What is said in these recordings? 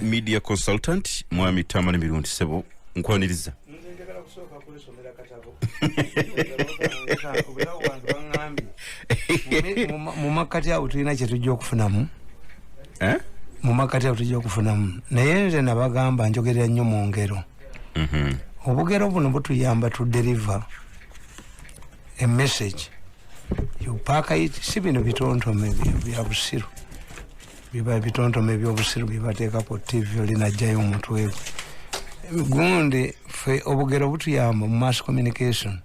media consultant mwami Tamale Mirundi sebo nkwaniriza njagala kusooka kulisomera katabo mu makati awo tulina kye tujja okufunamu mu makati awo tujja okufunamu naye nze nabagamba njogerera nnyo mu ngero obugero buno butuyamba to deliver a message you pack it si bino bitontome bya busiru biba bitontome by'obusiru bibateeka ku TV olinajjayo omutwe gundi fe obugero butuyamba mu mass communication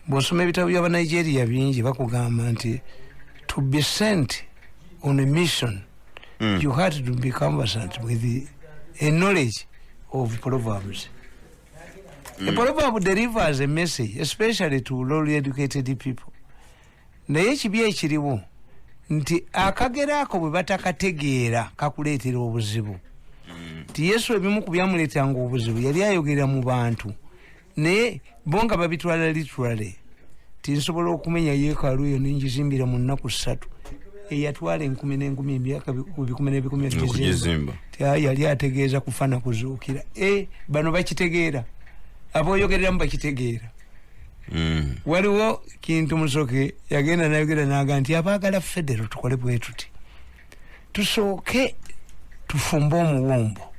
bw'osoma ebitabo by'aba Nigeria bingi bakugamba nti to be sent on a mission you had to be conversant with a knowledge of proverbs. A proverb delivers a message especially to lowly educated people. Naye kibi ekiriwo nti akagera ako bwe batakategeera kakuleetera obuzibu. Ti Yesu ebimu ku byamuleetanga obuzibu yali ayogera mu bantu naye bonga babitwala literally. Ti nsobola okumenya yeekaalu eyo n'engizimbira mu nnaku 3 eyatwala 10,000 emyaka 10,000 okugizimba. Yali ategeeza kufa na kuzuukira. Bano bakitegeera. Aboyogereramu bakitegeera. Waliwo kintu musoke yagenda nayogera naga nti abaagala federo tukole bwe tuti tusooke tufumba omuwumbo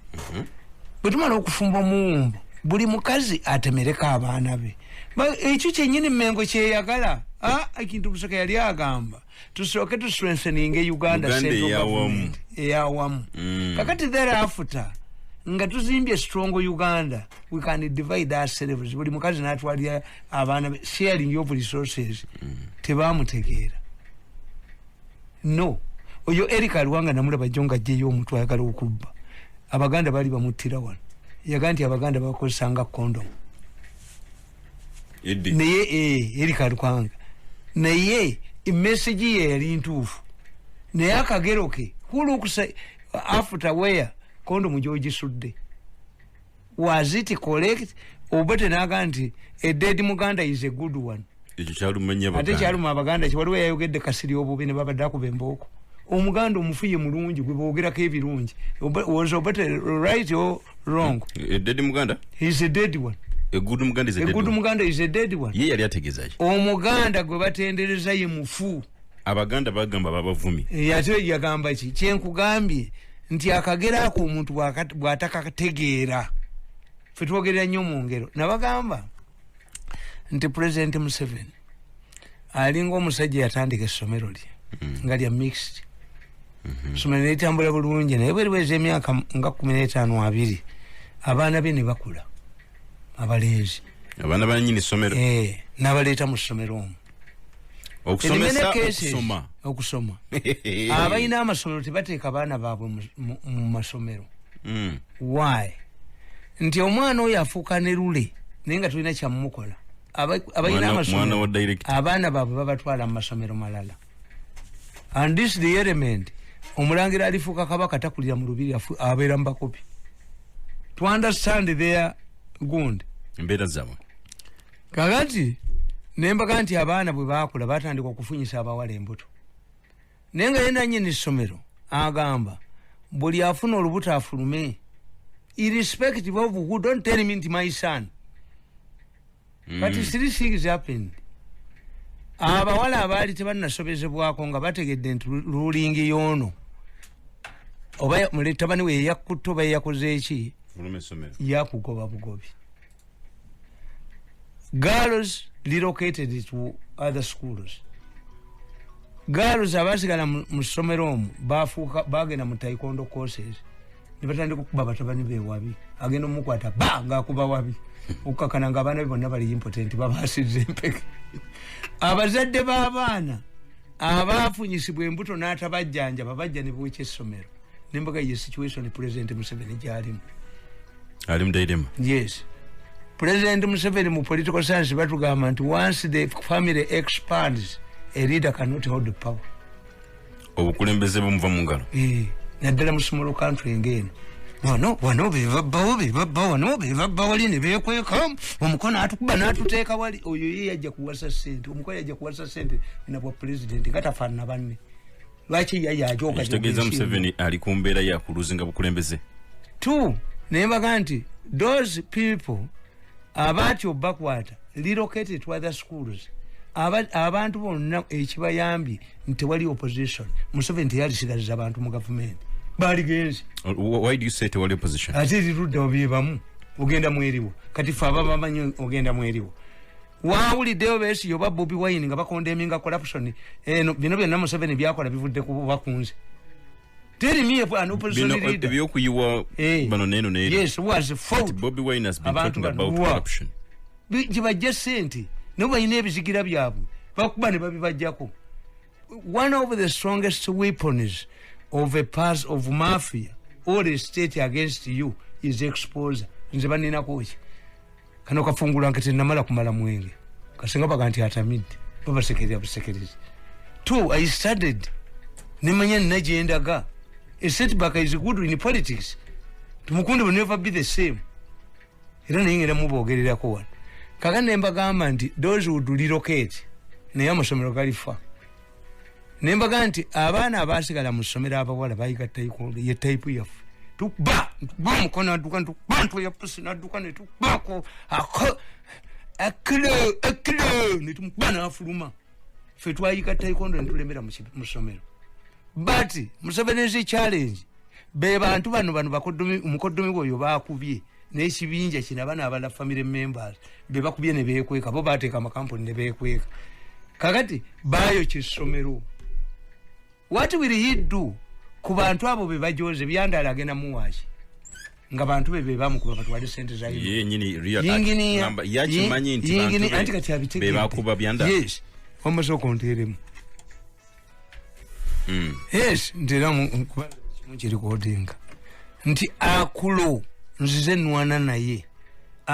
bwe tumala okufumba omuwumbo buli mukazi atemereka abaana be ekyo kyennyini Mmengo kyeyagala ekintu musoke yali agamba tusooke tustrengthening Uganda eyawamu kakati thereafter nga tuzimbye strong Uganda we can divide ourselves buli mukazi natwalira abaana sharing of resources tebamutegeera no oyo Erika Luwanga namulaba jonga jeyo omuntu ayagala okubba abaganda bali bamuttira wano yaganti abaganda bakosanga condom naye Erika Luwanga naye message ye yali ntuufu naye akagero ke kulukusa after where condom George sudde was it correct obete naga nti a dead Muganda is a good one ekyo kyalumanya baganda ate kyaluma abaganda kiwaliwo yayogedde kasiri obubi ne babadde akubembooko omuganda omufuye mulungi gwe boogerako ebirungi was obete right or wrong a dead Muganda is a dead one a good Muganda is a dead one. A good Muganda is a dead one. Ye yali ategeeza ki omuganda gwe batendereza ye mufu abaganda bagamba babavumi yate yagamba ki kyenkugambye nti akagera ako omuntu bw'atakategeera ffe twogerera nnyo mu ngero nabagamba nti President Museveni alinga omusajja yatandika essomero lye nga lya mixed essomero netambula bulungi naye bweriweza emyaka nga 15-20 abaana be ne bakula abalenzi abaana banyini essomero n'abaleeta mu ssomero omwo okusoma abalina amasomero tebateeka abaana baabwe mu masomero why nti omwana oyo afuuka ne lule naye nga tulina kyamumukola abalina amasomero abaana baabwe babatwala mu masomero malala and this the element omulangira alifuuka kabaka takulira mu lubiri abeera mu bakopi to understand their gund embeera zaabwe kakati nembaga nti abaana bwe baakula batandika okufunyisa abawala embuto naye nga yena nnyini essomero agamba buli afuna olubuto afulume irrespective of who don't tell me nti my son but three things happened abawala abaali tebannasobezebwako nga bategedde nti lulingi yoono oba muletabani we yakkutta oba yakoze eki yakugoba bugobi girls relocated to other schools. Girls abasigala mu ssomero omwo bagenda mu taekwondo courses ne batandika okukuba batabani bewabi agenda omukwata ng'akuba wabi okukakana ng'abaana be bonna bali impotent babaasizza empeke abazadde b'abaana abaafunyisibwa embuto n'atabajjanja babajja ne bwekya essomero nembaga ye situation President Museveni gy'alimu alimu daidema yes President Museveni mu political science batugamba nti once the family expands a leader cannot hold the power. Obukulembeze bumuva mu ngalo. Naddala mu small country ngeno. Wano bebabbawo ne beekweka omukono atukuba n'atuteeka wali oyo ye yajja kuwasa ssente omukono yajja kuwasa ssente nabwa president nga tafaanana banne. Lwaki yajoga kitegeeza Museveni ali ku mbeera ya kuluzinga bukulembeze. Two, Nebaganti, those people about your backward relocated to other schools. Abantu bonna ekibayambi nti wali opposition. Museveni teyalisigaliza abantu mu government. Baligenzi. Why do you say tewali opposition? Ate lirudde obibamu. Ogenda mweriwo. Kati fa bamanyi ogenda mweriwo. Wawuliddeyo beesi yoba Bobi Wine nga bakondeminga corruption. Bino byonna Museveni byakola bivudde ku bakunzi. Tell me an opposition leader. Yes, was fault. Bobi Wine has been talking about corruption. Jibajja sente. Nobalina ebizigira byabwe. Bakuba ne babibajjako. One of the strongest weapons of a pass of mafia or a state against you is exposure. Nze banina kochi. Kano kafungula nkete namala kumala mwenge. Kasenga baganti atamidde. Baba secretary. Two, I studied. Nimanya najendaga. A setback is good in politics. Tumukunde will never be the same. Era ningera mubogerera ko wan. Kagane mbagamba nti those who do relocate naye amasomero galifa. Nembaga nti abaana abasigala mu ssomero abawala bayigatta ye type yafu. Tuba mukono aduka ntubantu ya pusi naduka ne tubako aklo ne tumubana afuluma. Fe twayigatta ikondo ne tulembera mu ssomero. But Musevene's challenge be bantu bano bakoddomi umukoddomi boyo bakubye n'ekibinja kina bana abala family members be bakubye ne beekweka bo bateeka amakampuni ne beekweka kakati bayo kisomero. What will he do ku bantu abo be bajoze byandala agenda muwachi nga bantu be bamukuba batwali sente za yini ye nyini real number yakimanyi nti bantu be bakuba byandala. Yes omuso konteremu. Yes, ndira mukiri kodinga. Nti Akulo nzize nwana naye.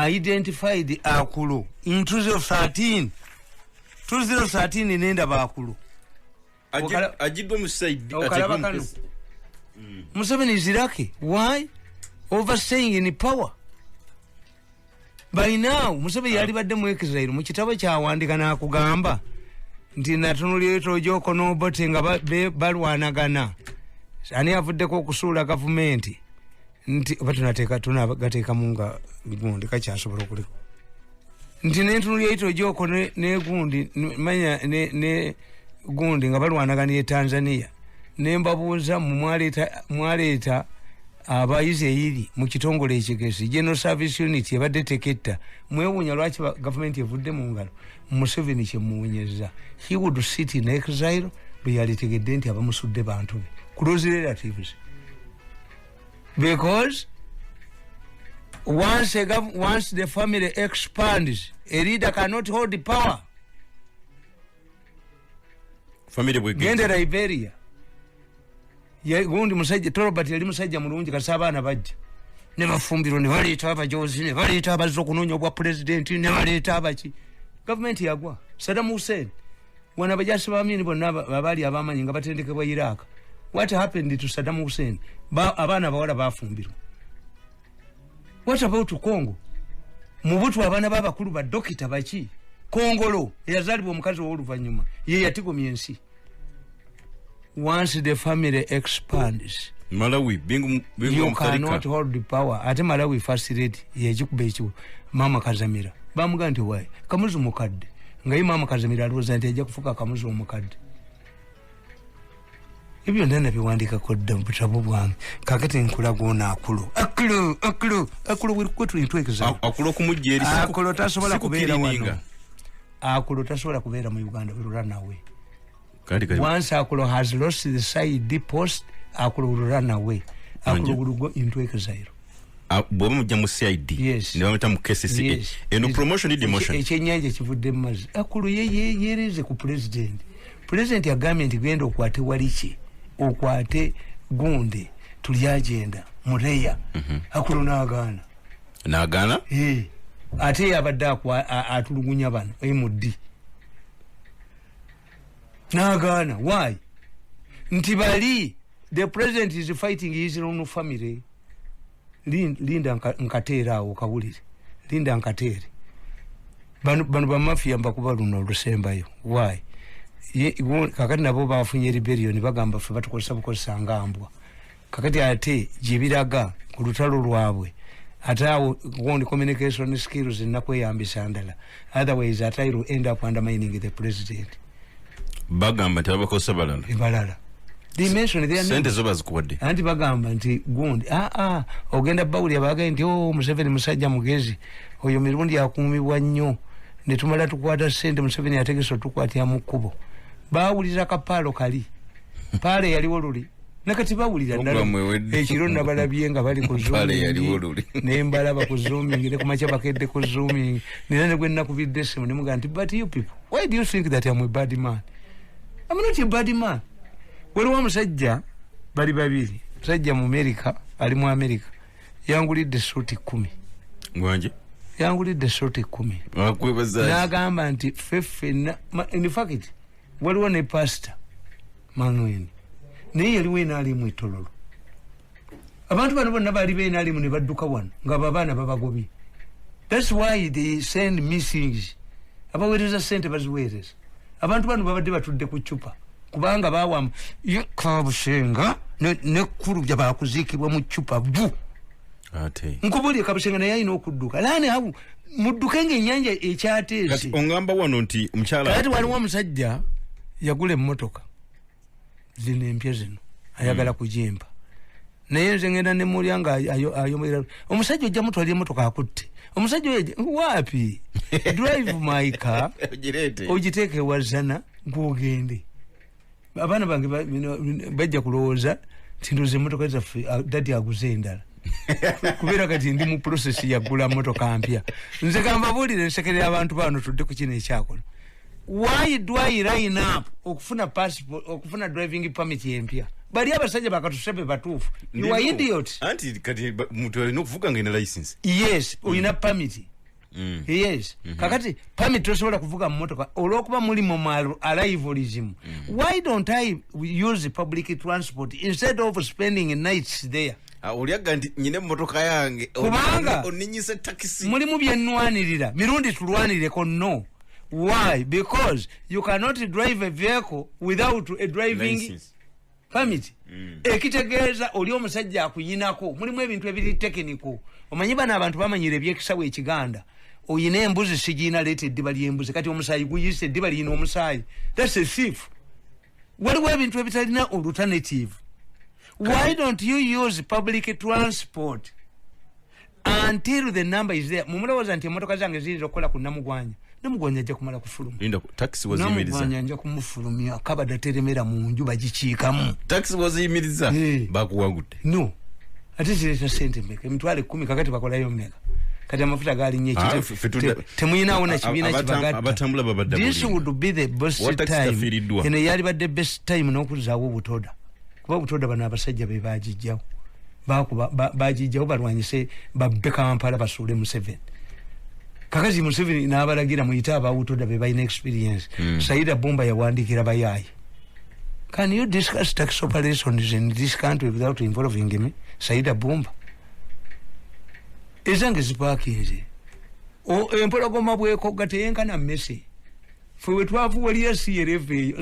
Identified Akulo in 2013. 2013 nenda ba Akulo. Ajidwa Musaidi ategumpe. Museveni is lucky. Why? Overstaying in power. By now, Museveni yalibadde mwekizairu mu kitabo kyawandika n'akugamba nti natunulira tojoko n'obote nga balwanagana. Ani avuddeko okusuula gavumenti nti tunagateeka munga gundi kakyasobola okuliko. Nti nentunulira tojoko ne gundi manya ne gundi nga balwanagana ye Tanzania. Nembabuuza mwaleeta abaisirairi mu kitongole ekigezi General Service Unit ebadde teketta mwewuunya lwaki gavumenti evudde mu ngalo. Museveni kyemuwunyeza. He would sit in exile be yalitegedde nti abamusudde bantu be close relatives, because once the family expands, a leader cannot hold the power. Family will gende Liberia ye gundi musajja Robert yali musajja mulungi kasabana bajja ne bafumbiro ne baleeta abajozi ne baleeta abazzo kunoonya obwa president ne baleeta abachi. Government yagwa. Saddam Hussein wana bajasi bamini bonna babali abamanyi nga batendekebwa Iraq. What happened to Saddam Hussein? Abana bawala bafumbirwa. What about Congo? Mubutu abana babakulu ba dokita baki Kongolo yazalibwa omukazi w'oluvanyuma ye yatigomya ensi. Once the family expands, Malawi you cannot hold the power. Ate Malawi first lady yekikuba ekiwo Mama Kazamira bamuga nti wayi Kamuzu mukadde ngayi Mama Kazamira alowooza nti ajja kufuka Kamuzu omukadde. Ebyo ndana biwandika kodda mu butabo bwange kakati nkulagoona Akulo will go to intwekeza Akulo kumujja eri Akulo tasobola kubeera wano. Akulo tasobola kubeera mu Uganda will run away. Once Akulo has lost the side post, Akulo will run away. Akulo will go into exile. Bwaba mujja mu CID ne bameta mu KCCA eno promotion demotion ekyenyanja kivudde mazi. Akulo yereze ku president agambye nti genda okwate waliki okwate gunde tuli agenda mureya. Akulo n'agaana ate yabadde atulugunya bano MD n'agaana. Why? Nti bali the president is fighting his own family. Linda nkateera awo kawulire Linda nkateere bano bamafia mbakuba luno olusembayo. Why? Kakati nabo bafunye rebellion bagamba ffe batukozesa bukozesa ngambwa kakati ate jibiraga ku lutalo lwabwe atawo on communication skills nakweyambisa ndala, otherwise ate will end up undermining the president. Bagamba tabakosa balala they mention their sente zoba zikuwadde anti bagamba nti gundi ogenda bawuli abaga nti Museveni musajja mugezi oyo Mirundi akumibwa nnyo ne tumala tukwata sente Museveni ategeso tukwatya mu kkubo bawulira kapalo kali pale yaliwo luli nakati bawulira ndala ekiro nabalabye nga bali ku zooming nembalaba ku zooming ne kumacha bakedde ku zooming nene gwenna ku vidde simu ne muga nti but you people, why do you think that I'm a bad man? I'm not a bad man. Waliwo musajja bali babiri, musajja mu America ali mu America yangulidde suuti 10 ngwanje yangulidde suuti 10 wakwebaza n'agamba nti fefe in fact waliwo ne pastor Manuel naye yaliwo enaali mu Itololo. Abantu bano bonna bali benaali mu ne badduka wano nga babaana babagobye. That's why they send messages abaweereza sente baziweereza. Abantu bano babadde batudde ku chupa kubanga bawamu kabushenga ne kuru bya bakuzikibwa mu chupa bu ate nkubuli kabushenga naye ayina okudduka lane habu muddukenge ennyanja ekyatezi kati ongamba wano nti mchala kati waliwo omusajja yagula emmotoka zino empya zino ayagala kujimba naye nze ngenda ne mulyanga ayomerera omusajja ojja mutwalira emmotoka akutte omusajja wapi drive my car ojiteeke wazana ng'ogende. Abana bange bajja kulowooza nti ndoze emmotoka zaffe dadi aguze endala kubeera kati ndi mu process yagula mmotoka mpya. Nze kambabuulire nsekerera abantu bano tudde ku kino ekyakola. Why do I line up okufuna passport okufuna driving permit empya? Bali abasajja bakatusebe batuufu. You are idiot. Anti kati muntu alina okuvuga ng'ena license. Yes, oyina permit. Yes. Kakati permit tosobola kuvuga mmotoka olwokuba muli mu arrivalism. Why don't I use public transport instead of spending nights there? Oliaga nti nyine mmotoka yange kubanga oninyise taxi muli mu byenwanirira Mirundi tulwanireko no. Why? Because you cannot drive a vehicle without a driving license. Permit. Ekitegeeza oli omusajja akuyinako mulimu ebintu ebiri technical. Omanyi bana abantu bamanyire ebyekisawo ekiganda. Oyina embuzi sigina lete eddiba ly'embuzi kati omusaayi guyise eddiba liyina omusaayi. That's a thief. Waliwo ebintu ebitalina alternative. Why don't you use public transport until the number is there? Mumulowooza nti emmotoka zange ziri okukola ku Namugwanya. Namugwanya ajja kumala kufuluma. Linda taxi waziyimiriza. Namugwanya ajja kumufulumya kabada teremera mu nju bagikiikamu. Taxi waziyimiriza bakuwagudde. No. Ate zireta sente mmeka emitwale 10 kakati bakolayo mmeka. Kati amafuta gali nnyo ekyo temuyinaawo na kibiina kibagatta. Abatambula babadde. This would be the best time. Eno yali badde best time n'okuzaawo obutoda. Kuba obutoda bano abasajja be baagijjawo. Baagijjawo balwanyise babbe Kampala basuule Museveni. Kakazi Museveni n'abalagira muyite abawutoda be balina experience. Saida Bumba yawandiikira bayaayi. Can you discuss tax operations in this country without involving me? Saida Bumba. Ezange zipakinze. Empologoma bweko gateyenkana mmese. Fwe twavuwaliya CRF eyo.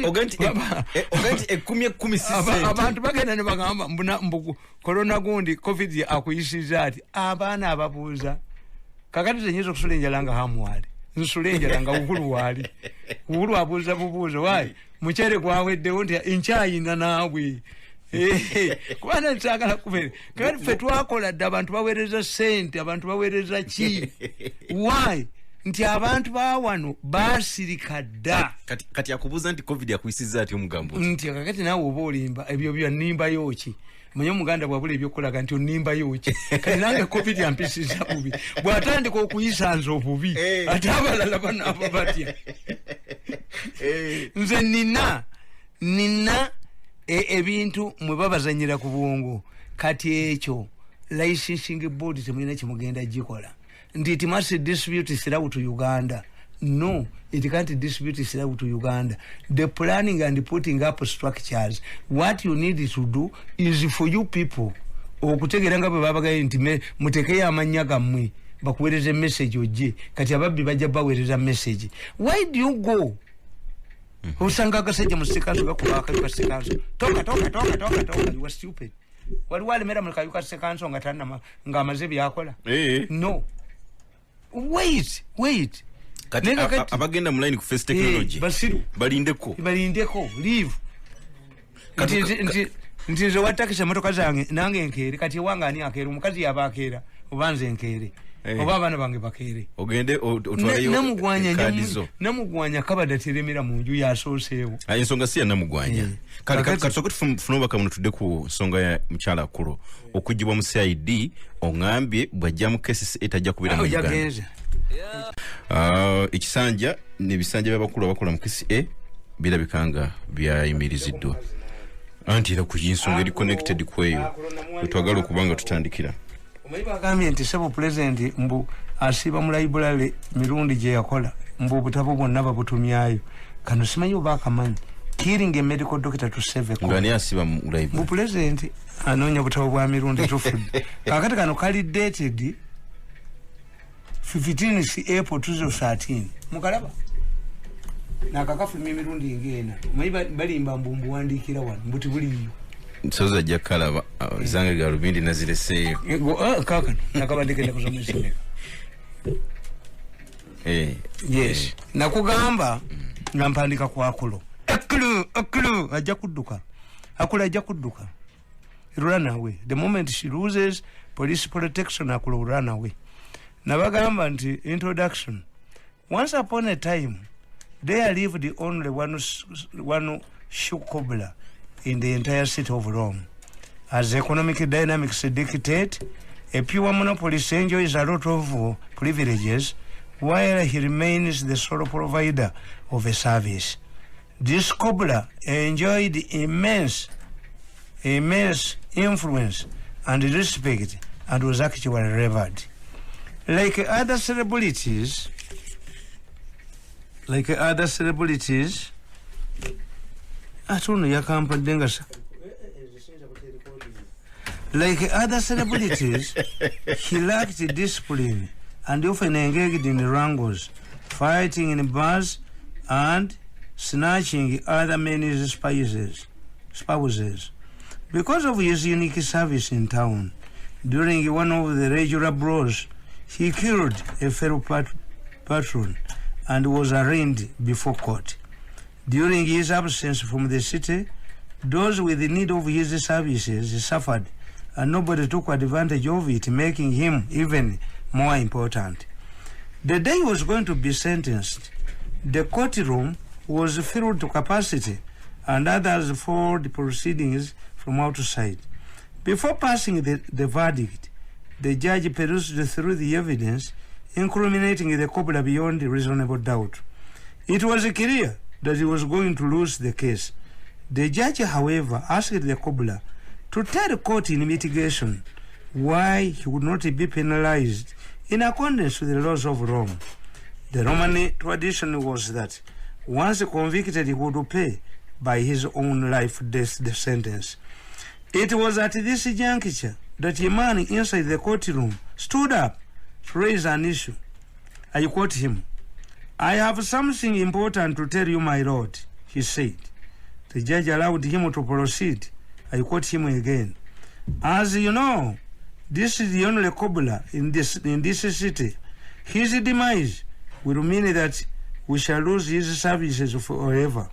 Oganti 10 abantu bagenda ne bagamba mbu corona gundi covid akuyisiza ati abaana ababuuza. Kakati zenyezo okusula enjala nga hamuwali. Nsula enjala nga uhuru wali. Uhuru abuuza bubuuzo wayi. Muchere gwaweddewo nti enkyayina naawe. Kubana nsagala kubere. Kakati ffe twakola dda abantu baweereza sente abantu baweereza ki. Why? Nti abantu bawano basirika dda. Kati akubuuza nti covid akuyisiza ati omugambo. Nti kakati naawe oba olimba ebyo bya nnimba yoki. Mwenye Muganda bwabula ebyokolaga nti onnimba yoki. Kati nange covid yampisiza bubi. Bw'atandika okuyisanza obubi. Ate abalala banaabo batya. Nze nina ebintu mwe babazanyira ku bwongo. Kati ekyo licensing board temulina kimugenda gikola. Nti it must distribute throughout to Uganda. No, it can't distribute throughout to Uganda. The planning and putting up structures, what you need to do is for you people okutegera nga bwe babagaye nti mutekeyo amannya gammwe bakuweereza message ojje kati ababbi bajja baweereza message. Why do you go? Usanga agasajja mu sikaso gakuba akali ka sikaso. Toka. You are stupid. wali mera mulika sekanso ngatana ngamaze byakola no wait kati abagenda mu line ku face technology balindeko leave nti watakisha motoka zange nange enkere kati wanga ani akere omukazi yabakera obanze enkere oba abana bange bakere ogende otwaleyo namugwanya kabada teremera munju yasoseewo ensonga si ya namugwanya kati sokuti funoba kamuno tudde ku nsonga ya mchala Akulo okujibwa mu CID ongambye bwajja mu KCCA etajja kubira mu Uganda ekisanja ne bisanja by'abakulu abakola mu KCCA birabikanga byayimiriziddwa anti era ku nsonga eri connected kweyo twagala okubanga tutandikira omuliba agambye nti sebo president mbu asiba mu library Mirundi gye yakola mbu obutabo bwonna babutumyayo kano simanyi oba akamanyi killing a medical doctor to save a cause ngani asiba mu library mbu president anonya obutabo bwa Mirundi tufudde kakati kano kali dated 15 April 2013 mukalaba nakakafu Mirundi ngena omuliba balimba mbumbu wandikira wano mbuti buliyo soza jakala zange garubindi nazileseyo kaka nakabandikira kuzomeseka yes nakugamba ngampandika kwa Akulo ajja kudduka Akulo ajja kudduka run away the moment she loses police protection Akulo run away nabagamba nti introduction once upon a time there lived only one shukobla in the entire city of Rome. As economic dynamics dictate, a pure monopolist enjoys a lot of privileges while he remains the sole provider of a service. This cobbler enjoyed immense influence and respect and was actually revered. Like other celebrities, like other celebrities, he lacked discipline and often engaged in wrangles, fighting in bars and snatching other men's spouses. Because of his unique service in town, during one of the regular brawls, he killed a fellow patron and was arraigned before court. During his absence from the city, those with the need of his services suffered, and nobody took advantage of it, making him even more important. The day he was going to be sentenced, the courtroom was filled to capacity, and others followed proceedings from outside. Before passing the verdict, the judge perused through the evidence, incriminating the cobbler beyond reasonable doubt. It was clear that he was going to lose the case. The judge, however, asked the cobbler to tell the court in mitigation why he would not be penalized in accordance with the laws of Rome. The Roman tradition was that once convicted, he would pay by his own life-death sentence. It was at this juncture that a man inside the courtroom stood up to raise an issue. I quote him, "I have something important to tell you, my lord," he said. The judge allowed him to proceed. I quote him again. "As you know, this is the only cobbler in this city. His demise will mean that we shall lose his services forever.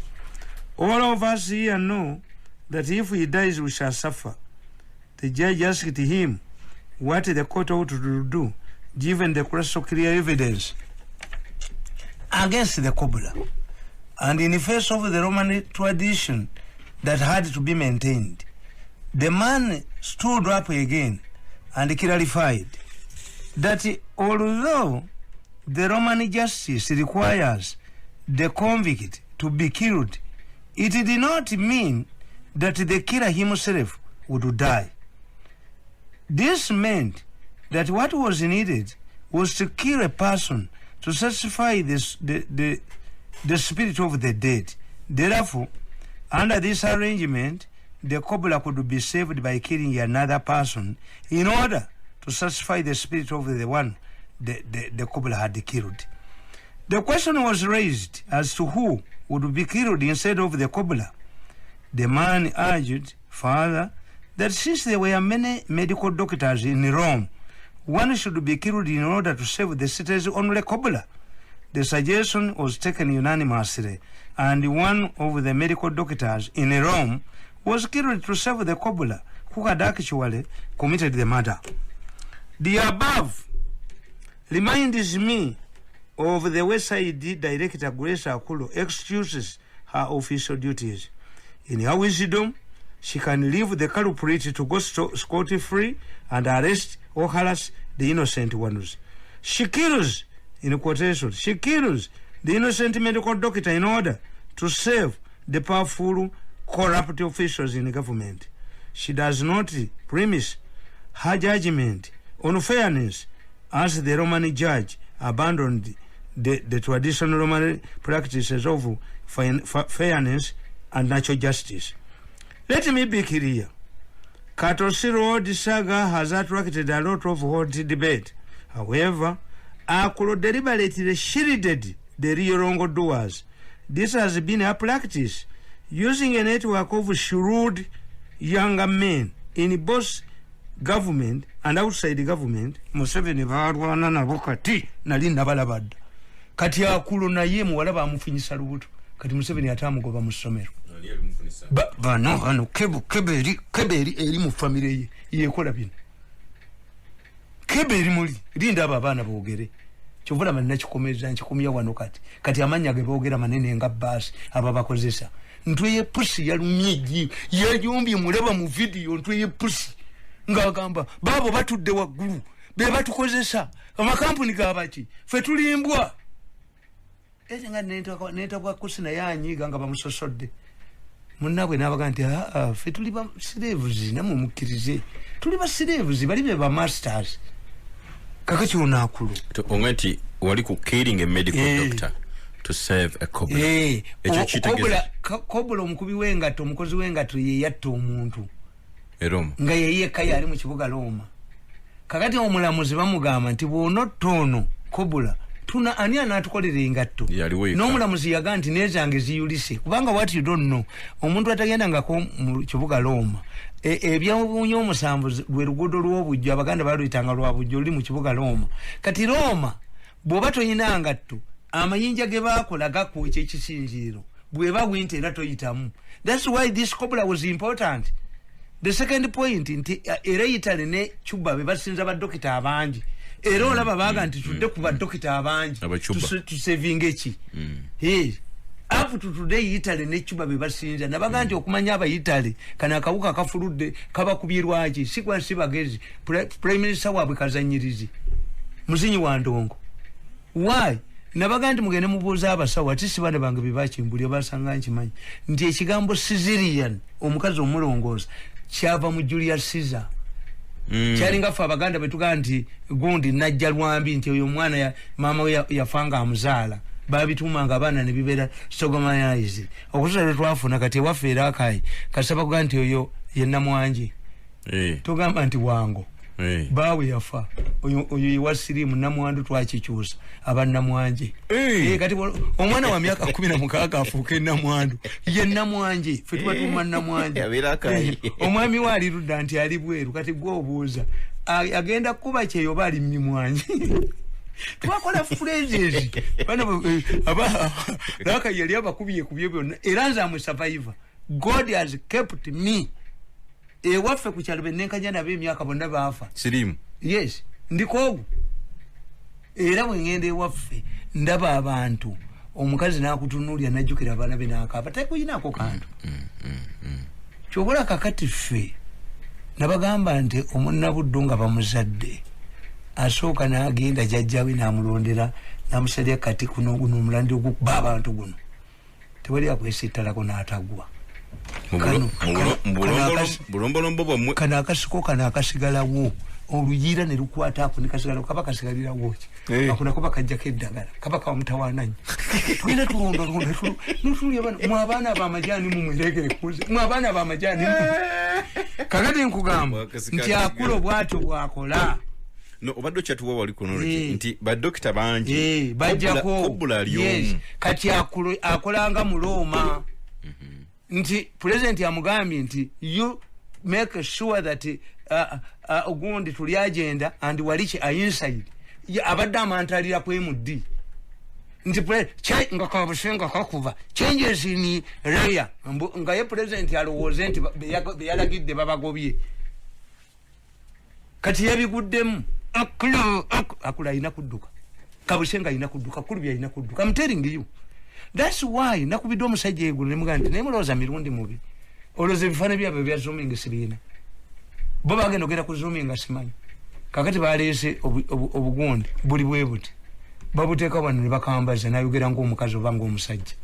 All of us here know that if he dies, we shall suffer." The judge asked him what the court ought to do, given the crystal clear evidence against the cobbler, and in the face of the Roman tradition that had to be maintained. The man stood up again and clarified that although the Roman justice requires the convict to be killed, it did not mean that the killer himself would die. This meant that what was needed was to kill a person to satisfy the spirit of the dead. Therefore, under this arrangement, the cobbler could be saved by killing another person in order to satisfy the spirit of the one the cobbler had killed. The question was raised as to who would be killed instead of the cobbler. The man urged further that since there were many medical doctors in Rome, one should be killed in order to save the city's only cobbler. The suggestion was taken unanimously, and one of the medical doctors in Rome was killed to save the cobbler who had actually committed the murder. The above reminds me of the West Side director Grace Akulo excuses her official duties. In her wisdom, she can leave the culprit to go scot-free and arrest or harass the innocent ones. She kills, in quotation, she kills the innocent medical doctor in order to save the powerful, corrupt officials in the government. She does not premise her judgment on fairness, as the Roman judge abandoned the traditional Roman practices of fairness and natural justice. Let me be clear. Katosi Road saga has attracted a lot of hot debate. However, Akulo deliberately shielded the real wrongdoers. This has been a practice, using a network of shrewd younger men in both government and outside the government. Museveni barwana nabo kati nali nabalabadde. Kati Akulo naye muwalaba amufinyisa lubuto. Kati Museveni atamugoba mu ssomero. Bano keberi eri mu family ye yekola bino. Keberi muli linda abaana boogere. Kyovula manna kikomeza nkikomya wano kati amanya ge boogera manene nga basi ababakozesa. Ntweye pusi yalumiji yajombye mulaba mu video ntweye pusi ngagamba babo batudde waggulu be batukozesa amakampuni gabaki fe tulimbwa nga nenta kwa kusina yanyiga nga bamusosodde munnabwe nabaga nti fe tuli ba slaves namwe mukkirize tuli ba slaves bali be ba masters kakati ona Akulo ongati wali ku killing a medical doctor to save a cobbler. Cobbler omukubi w'engatto omukozi w'engatto ye yatta omuntu Roma nga yeye kaya ali mu kibuga Roma. Kakati omulamuzi bamugamba nti bw'onottono cobbler tuna ani anatukolera engatto n'omulamuzi yaga nti nezange ziyulise kubanga what you don't know omuntu atagendangako mu kibuga Roma ebyabunya omusanvu lwe luguudo lw'obujjo abaganda baluyitanga lwa bujjo luli mu kibuga Roma. Kati Roma bw'oba toyina ngatto amayinja ge baakola gakwokya ekisinziiro bw'eba winter era toyitamu. That's why this cobbler was important. The second point nti era Italy ne Cuba be basinza badokita abangi era olaba baga nti tudde ku badokita abangi tusevinga eki up to today Italy ne Cuba be basinza nabaga nti okumanya aba Italy kana akawuka kafuludde kabakubirwaki sikwa sibagezi prime minister wabwe kazanyirizi muzinyi wa ndongo. Why? Nabaga nti mugende mubuuza abasawo ati si bana bange bebakimbulye basanga nkimanyi nti ekigambo Caesarean omukazi omulongooza kyava mu Julius Caesar. Kyalinga ffe abaganda betugaa nti gundi najja lwambi nti oyo omwana ya maama we yafanga amuzaala babitumanga abaana ne bibeera sogomayizi okusobola lwe twafuna kati ewaffe era akayi kasaba kugaa nti oyo ye Namwanje tugamba nti wango bawe yafa oyo yewa sirimu Namwandu twakikyusa abannamwanje kati omwana wa myaka 16 afuuke Namwandu ye Namwanje fe tuba tuma Namwanje omwami wali ludda nti ali bweru kati gwe obuuza agenda kuba kyeyo bali mmimwanje twakola phrases bana laka yali abakubye byonna era nze amwe survivor. God has kept me. Waffe ku kyalo benenkanya nabe emyaka bonna baafa sirimu. Yes ndikogu era bwe ngende ewaffe ndaba abantu omukazi n'akutunuulya najjukira abaana be n'akaaba tekuyinako kantu kyobola kakati ffe nabagamba nti omunnabuddu nga bamuzadde asooka n'agenda jjajjawe n'amulondera n'amusalya kati kuno guno omulandi ogw'okuba abantu guno tewali akwesittalako n'atagwa kana akasiko kana akasigalawo oluyira ne lukwata ako ne kasigalawo kaba kasigalirawo ki akunako bakajjako eddagala kaba kamutawaananyi tulina tulondalonda nutulya bana mwe abaana ab'amajaani mumweregere kuze mwe abaana ab'amajaani kakati nkugamba nti Akulo bw'atyo bw'akola. No obadde kyatuwa wali kuno nti badokita bangi bajjako Cobbler aliyomu kati Akulo akolanga mu Roma nti president amugambye nti you make sure that Ogundi tuli agenda and Walichi are inside. Abadda amantalira ku MD. Nti nga Kabushenga kakuva changes in area nga ye president alowooze nti beyalagidde babagobye kati yabiguddemu Akula ina kudduka Kabushenga ina kudduka Kulubya ina kudduka. I'm telling you, that's why nakubidde omusajja eggulo nemugamba nti nemulowooza mirundi mubi olowooza ebifaananyi byabwe bya zooming sibirina bo bagenda ogenda ku zooming simanyi kakati baleese obugundi buli bwe buti babuteeka wano ne bakambaza nayogera ng'omukazi oba ng'omusajja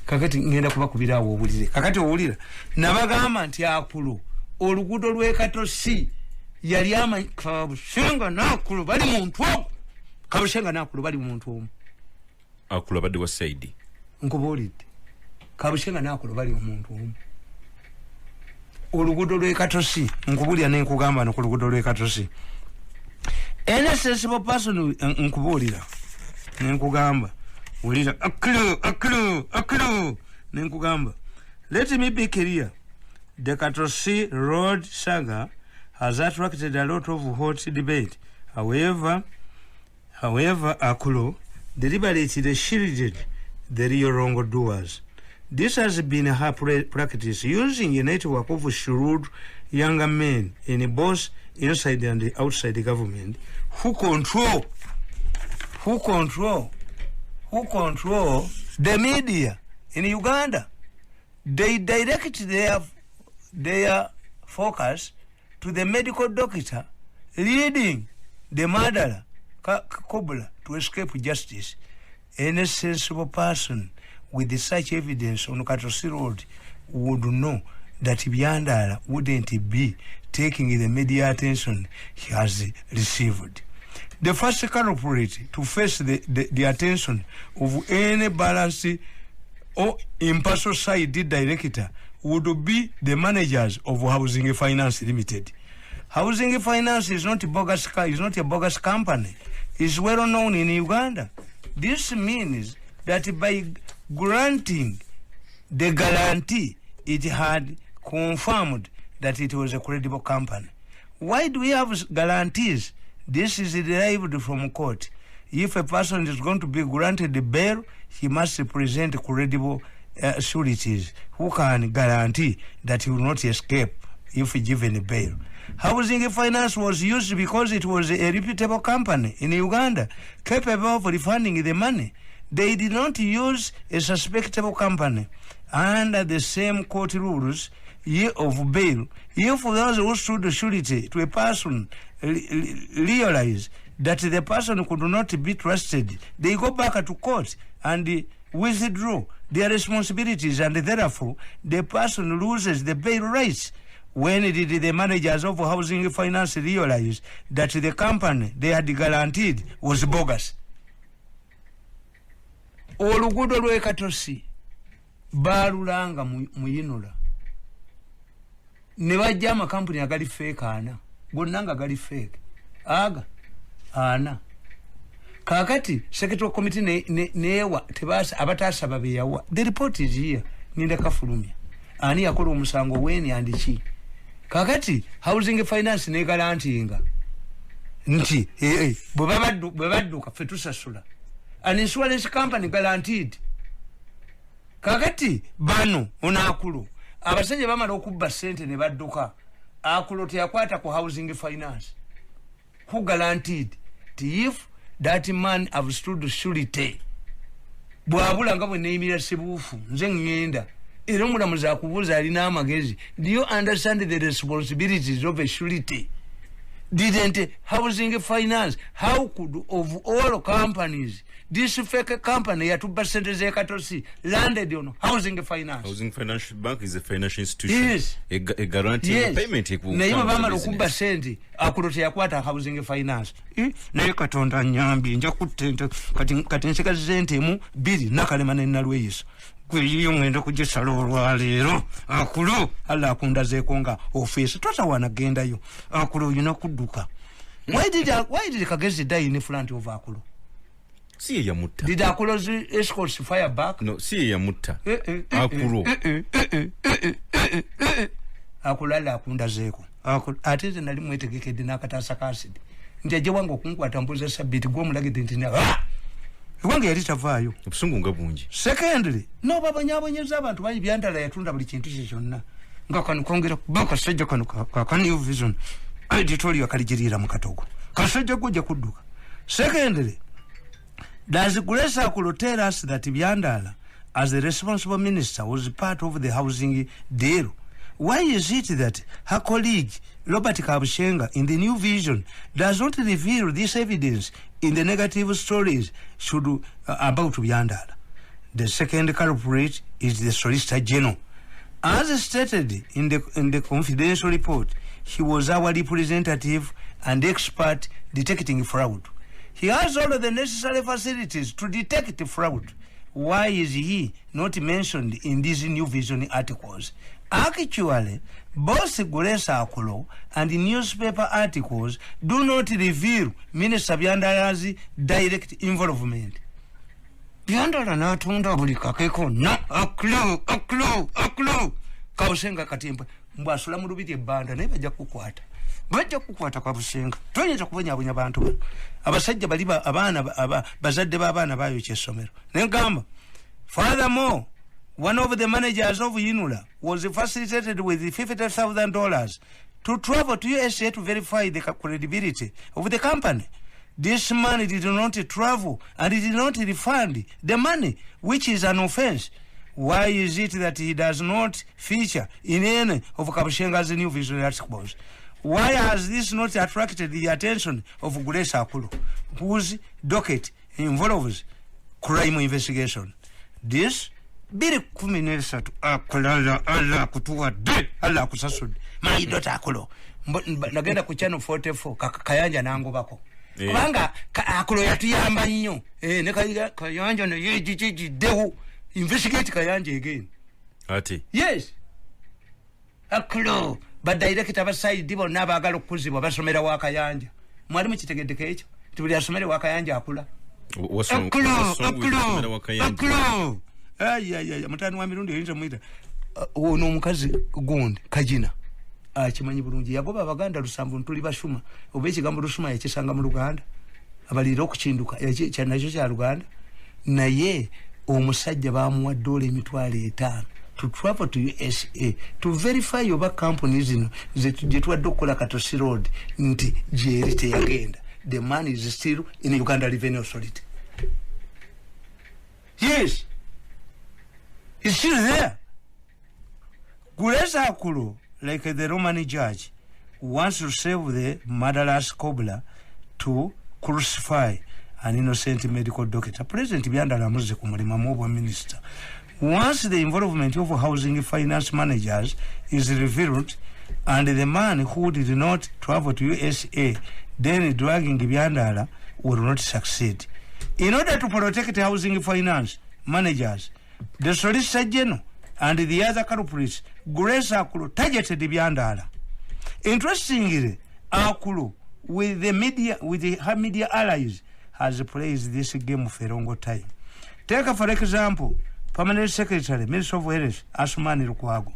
kakati ngenda kubakubira awo owulire kakati owulira nabagamba nti Akulo oluguudo lw'ekatosi yali amanyi Kabushenga n'Akulo bali muntu omu Kabushenga n'Akulo bali muntu omu Akulo badde wa saidi nkubuulidde Kabushenga n'Akulo bali omuntu omu oluguudo lw'ekatosi nkubuulira nenkugamba no ku luguudo lw'ekatosi any sensible person nkubuulira nenkugamba wulira Akulo nenkugamba let me be clear. The Katosi road saga has attracted a lot of hot debate. However, Akulo deliberately shielded the real wrongdoers. This has been her practice, using a network of shrewd younger men in both inside and outside the government who control the media in Uganda. They direct their focus to the medical doctor leading the murderer Kobla to escape justice. Any sensible person with such evidence on Katosi Road would know that Byandala wouldn't be taking the media attention he has received. The first culprit to face the attention of any balanced or impartial side director would be the managers of Housing Finance Limited. Housing Finance is not a bogus company. It's well known in Uganda. This means that by granting the guarantee, it had confirmed that it was a credible company. Why do we have guarantees? This is derived from court. If a person is going to be granted bail, he must present credible sureties who can guarantee that he will not escape if given bail. Housing Finance was used because it was a reputable company in Uganda, capable of refunding the money. They did not use a suspectable company under the same court rules of bail. If those who stood surety to a person realize that the person could not be trusted, they go back to court and withdraw their responsibilities, and therefore the person loses the bail rights. When did the managers of Housing Finance realize that the company they had guaranteed was bogus? Oluguudo lw'ekatosi baalulanga muyinula ne bajja amakampuni agali fake ana gonna nga gali fake aga ana kakati secretary committee neewa tebasa abataasaba beyawa. The report is here. Ninda kafulumya ani yakola omusango weni andiki kakati Housing Finance ne garantinga nti bwe badduka ffe tusasula. An insurance company guaranteed. Kakati bano ona Akulo abasajja bamala okubba ssente ne badduka. Akulo teyakwata ku Housing Finance. Who guaranteed? If that man have stood surety bwabula nga bwe neeyimira Sebuufu nze ngenda era omulamuzi akubuuza alina amagezi. Do you understand the responsibilities of a surety? Didn't Housing Finance, how could of all companies this fake company yatubba sente z'ekatosi landed on Housing Finance? Housing Financial Bank is a financial institution. Yes. A guarantee of payment. Naye bamala okubba sente Akulo teyakwata Housing Finance. Naye Katonda nyambi nja kutente kati nseka zentemu biri nakalema ne nalweyiso. Kweyiyo ngenda kugisala olwaleero Akulo alla akundazeeko nga office totawana gendayo Akulo yina kudduka. Why did Kagezi die in front of Akulo? Si ya mutta. Did Akulo's escorts fire back? No, si ya mutta. Akulo. akulala akundazeeko ate nze nali mwetegekedde n'akataasa ka acid nti ajja wange okunkwata mbuza sabbiiti gw'omulagidde nti ewange yali tavaayo obusungu nga bungi. Secondly n'obabonyabonyeza abantu bangi byandala yatunda buli kintu kye kyonna nga kano kongera kuba kasajja kano ka New Vision editorial kaligirira mu katogo kasajja gujja kudduka. Secondly, does Grace Akulo tell us that Byandala as the responsible minister was part of the housing deal? Why is it that her colleague Robert Kabushenga in the New Vision does not reveal this evidence in the negative stories about Byandala? The second culprit is the Solicitor General. As stated in the confidential report, he was our representative and expert detecting fraud. He has all of the necessary facilities to detect fraud. Why is he not mentioned in these New Vision articles? Actually, both Grace Akulo and the newspaper articles do not reveal Minister Byandala's direct involvement. Byandala n'atunda buli kakeko na Akulo Kabushenga katimba mbasula mu lubiri ebbanda naye bajja kukwata Kabushenga toyinza kubonyabonya bantu abasajja bali abaana bazadde b'abaana baayokya essomero negamba. Furthermore, one of the managers of UNULA was facilitated with $50,000 to travel to USA to verify the credibility of the company. This man did not travel and did not refund the money, which is an offense. Why is it that he does not feature in any of Kabushenga's New Vision articles? Why has this not attracted the attention of Grace Akulo, whose docket involves crime investigation? This biri 13 akulala ala kutuwadde ala kusasudde my daughter Akulo nagenda ku channel 44 kayanja nangobako kubanga Akulo yatuyamba nnyo ne kayanja ne yejijiddeho investigate kayanja again ati yes Akulo ba director abasaidi bonna abaagala okuzibwa basomera wa kayanja mwali mukitegeddeko ekyo tubuli asomere wa kayanja Akula Akulo mutani wa Mirundi yinza mwita ono omukazi gundi kajina akimanyi bulungi yagoba abaganda lusambu ntuli bashuma oba ekigambo lusuma yakisanga mu Luganda abalira okukinduka nakyo kya Luganda naye omusajja bamuwa $5,000 to travel to USA to verify oba companies zino gye tuwadde okukola Katosi Road nti gyeri teyagenda. The man is still in Uganda Revenue Authority. Yes, he's still there. Grace Akulo, like the Roman judge, wants to save the murderous cobbler to crucify an innocent medical doctor. President Byandala amuze ku mulima mu minister. Once the involvement of housing finance managers is revealed and the man who did not travel to USA then dragging Byandala will not succeed. In order to protect housing finance managers, the Solicitor General and the other culprits, Grace Akulo targeted Byandala. Interestingly, Akulo, with her media allies, has played this game for a long time. Take for example, Permanent Secretary, Minister of Health, Asumani Lukwago.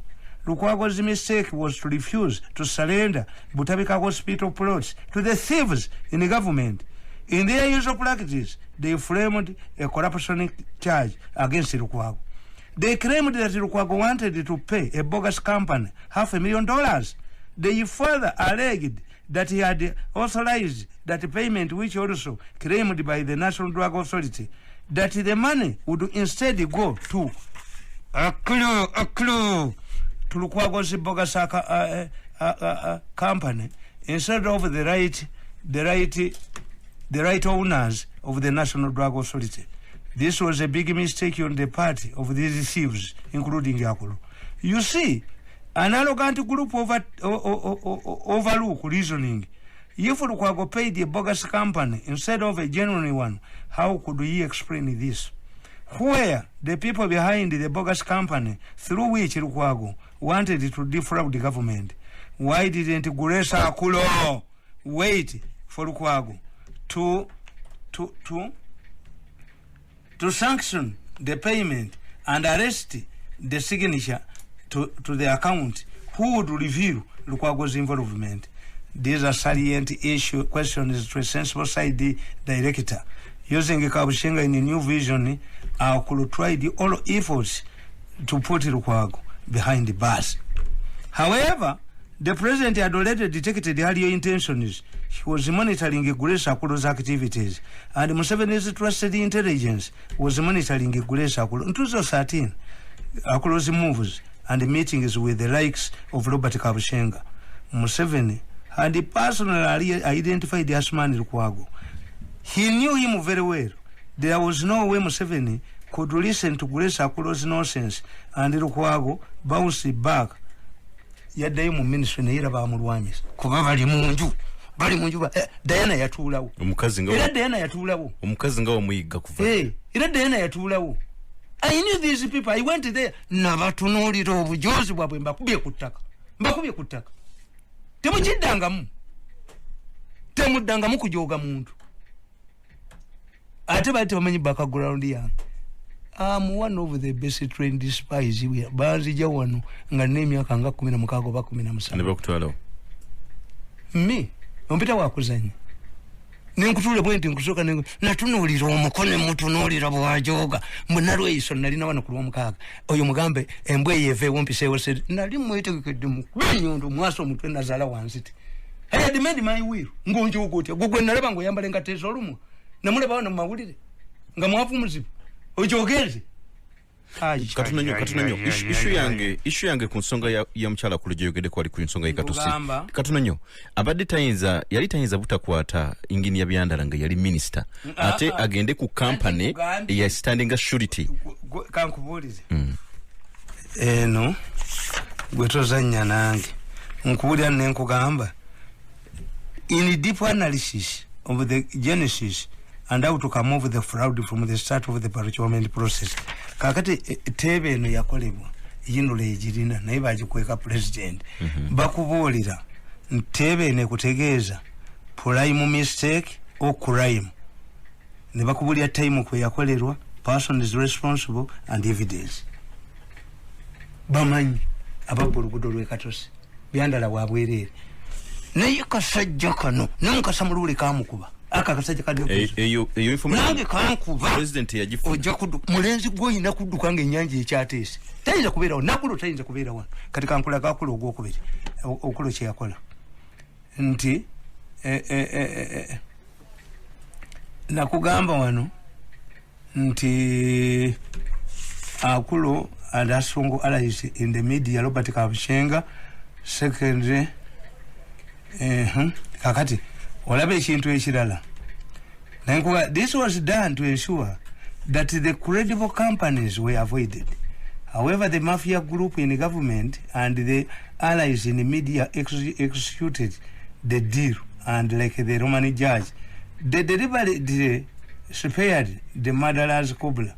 Lukwago's mistake was to refuse to surrender Bitabuse hospital plots to the thieves in the government. In their usual practice, they framed a corruption charge against Lukwago. They claimed that Lukwago wanted to pay a bogus company $500,000. They further alleged that he had authorized that payment, which also claimed by the National Drug Authority, that the money would instead go to Akulo to Lukwago's bogus company instead of the right owners of the National Drug Authority. This was a big mistake on the part of these thieves, including Akulo. You see, an arrogant group overlook reasoning. If Lukwago paid a bogus company instead of a genuine one, how could he explain this? Where the people behind the bogus company through which Lukwago wanted to defraud the government? Why didn't Grace Akulo wait for Lukwago to sanction the payment and arrest the signature to the account who would review Lukwago's involvement? These are salient questions to a sensible side director. Using Kabushenga in a new vision, Akulo tried all efforts to put Lukwago behind the bars. However, the president had already detected earlier intentions. He was monitoring Grace Akulo's activities, and Museveni's trusted intelligence was monitoring Grace Akulo. In 2013, Akulo's moves and meetings with the likes of Robert Kabushenga, Museveni had personally identified Asmani Lukwago. He knew him very well. There was no way Museveni could listen to Grace Akulo's nonsense, and Lukwago bounced back. Yaddayo mu ministry ne yiraba amulwanyisa kuba bali munju Diana yatuulawo omukazi nga era Diana yatuulawo omukazi nga omuyiga kuva era Diana yatuulawo. I knew these people. I went there nabatunuulira obujozi bwabwe mbakubye ku ttaka temuddangamu kujooga muntu ate bali tebamanyi background yange. I'm one of the best trained spies we banzija wano nga n'emyaka nga 16 oba 17 ne bakutwalawo me ompita wakuzanya nenkutule bwenti nkusoka natunuulira omukono mutunuulira bwajoga munalweyiso nalina wano ku Lwomukaaga oyo mugambe embwe yeveewo mpiseewo se nali mwetegekedde mu nyundo mwaso omutwe nazala wansiti I had made my will ngonjogo otya gwe nalaba ngoyambale nga tezo olumu namulaba wano mu mawulire nga mwafu muzibu ojogeze katunanyo issue yange ku nsonga ya mchala ku Ayogedde kwali ku nsonga ya katusi katunanyo abadde tayinza butakwata ingini ya byandala nga yali minister ate agende ku company ya standing surety kankubulize eno gwe tozanya nange nkubulira nenkugamba in deep analysis of the genesis and how to come over the fraud from the start of the procurement process. Kakati tebe eno yakolebwa yindule ejirina naye bagikweka president bakubuulira tebe ene kutegeeza prime mistake or crime ne bakubulira time kwe yakolerwa person is responsible and evidence bamanyi ababulugudo lwekatosi byandala wabwerere naye kasajja kano nankasamulule kamukuba akakasajja kadde eyo information nange kankuba president yajifu ojja kudu mulenzi gwoyina kudduka ng'ennyanja ekyateese tayinza kubeerawo nakulo tayinza kubeerawo kati kankula kakulo ogwokubiri okulo kye yakola nti nakugamba wano nti Akulo and Asongo allies in the media Robert Kabushenga secondary kakati olabe ekintu ekirala nankuga this was done to ensure that the credible companies were avoided. However, the mafia group in the government and the allies in the media executed the deal, and like the Roman judge, they deliberately spared the murderer's cobra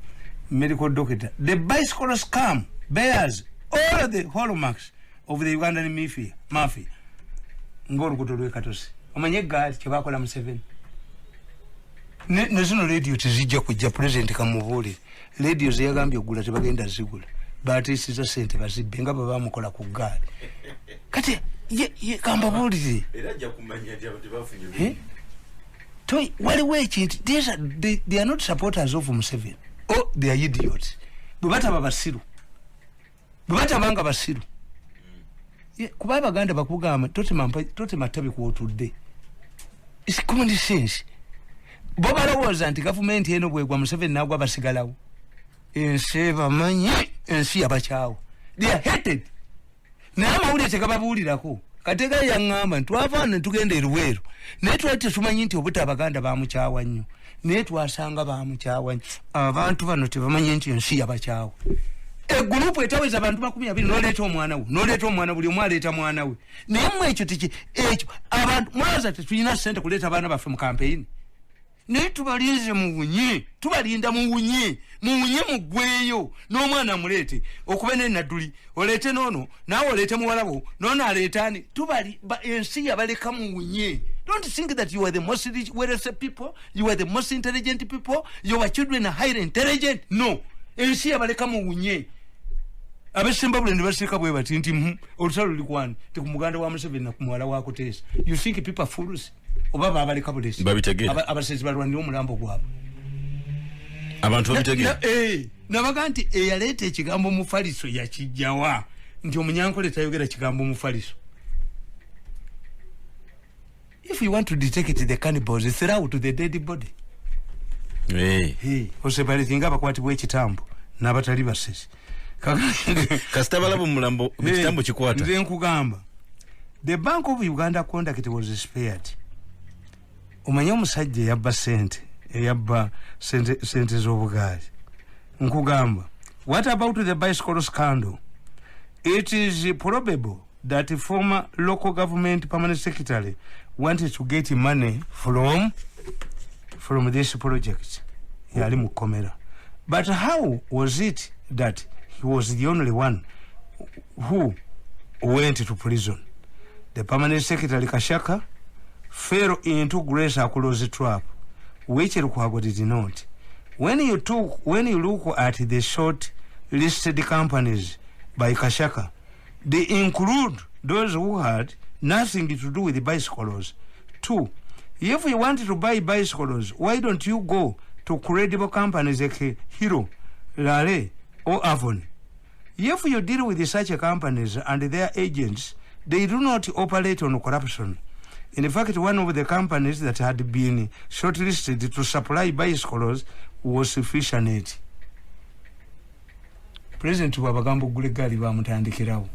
medical doctor. The bicycle scam bears all the hallmarks of the Ugandan mafia. Ngoro kutolwe katosi omanye gaali kyebakola Museveni ne zino radio tezijja kujja president kamuvuli radio zeyagambye ogula tebagenda zigula baatisiza sente bazibbe nga babamukola ku gaali kati ye kamba bulire era ajja kumanya ati abantu bafunye toy waliwo ekintu they are not supporters of Museveni oh they are idiots bwebata banga basiru kuba Abaganda bakugamba tote matabi kwotudde is common sense bo balowooza nti gavumenti eno bwegwa Museveni nagwa basigalawo ensi bamanyi ensi yabakyawo they are hated naye amawulire tegababuulirako katega yaŋŋamba ntwavaana tugenda eruweeru naye twali tetumanyi nti obuta Abaganda bamukyawa nnyo naye twasanga bamukyawa nnyo abantu bano tebamanyi nti ensi yabakyawo egulupu etaweza abantu 20 noleeta omwana buli omu aleeta mwana we naye mu ekyo ekyo abantu mwaza tetulina ssente kuleeta abaana baffe mu kampeyini naye tubalinze tubalinda muwunye muggweeyo n'omwana amuleete okuba n'enadduli oleete noono naawe oleete muwalabo noono aleetaani ensi yabaleka muwunye. Don't think that you are the most wealthy people, you are the most intelligent people, your children are highly intelligent. No, ensi yabaleka muwunye. abesemba bulende basika bwe bati nti olusalo likwani tekumuganda wa Museveni na kumwala wa Kotesa. You think people are fools? Obaba abaleka bulesi abasezi balwanira omulambo gwabo abantu babitegera nabaganti eyaleta ekigambo mufaliso yakijjawa nti omunyankole tayogera kigambo mufaliso. If you want to detect the cannibals, throw to the dead body. Osebalizinga bakwatibwa ekitambo n'abatali basezi kastabala bumulambo ekitambo kikwata. Nze nkugamba the Bank of Uganda conduct was spared. Omanya omusajja yabba sente z'obugaali. Nkugamba, what about the bicycle scandal? It is probable that the former local government permanent secretary wanted to get money from this project. Yali mukomera. But how was it that he was the only one who went to prison? The permanent secretary Kashaka fell into Grace Akulo's trap, which Lwaki did not. When you look at the short listed companies by Kashaka, they include those who had nothing to do with the bicycles. 2. If you want to buy bicycles, why don't you go to credible companies like Hero, Lale, or Avon? If you deal with such companies and their agents, they do not operate on corruption. In fact, one of the companies that had been shortlisted to supply bicycles was Fishernet. President Wabagambo Gulegali bamutandikirawo.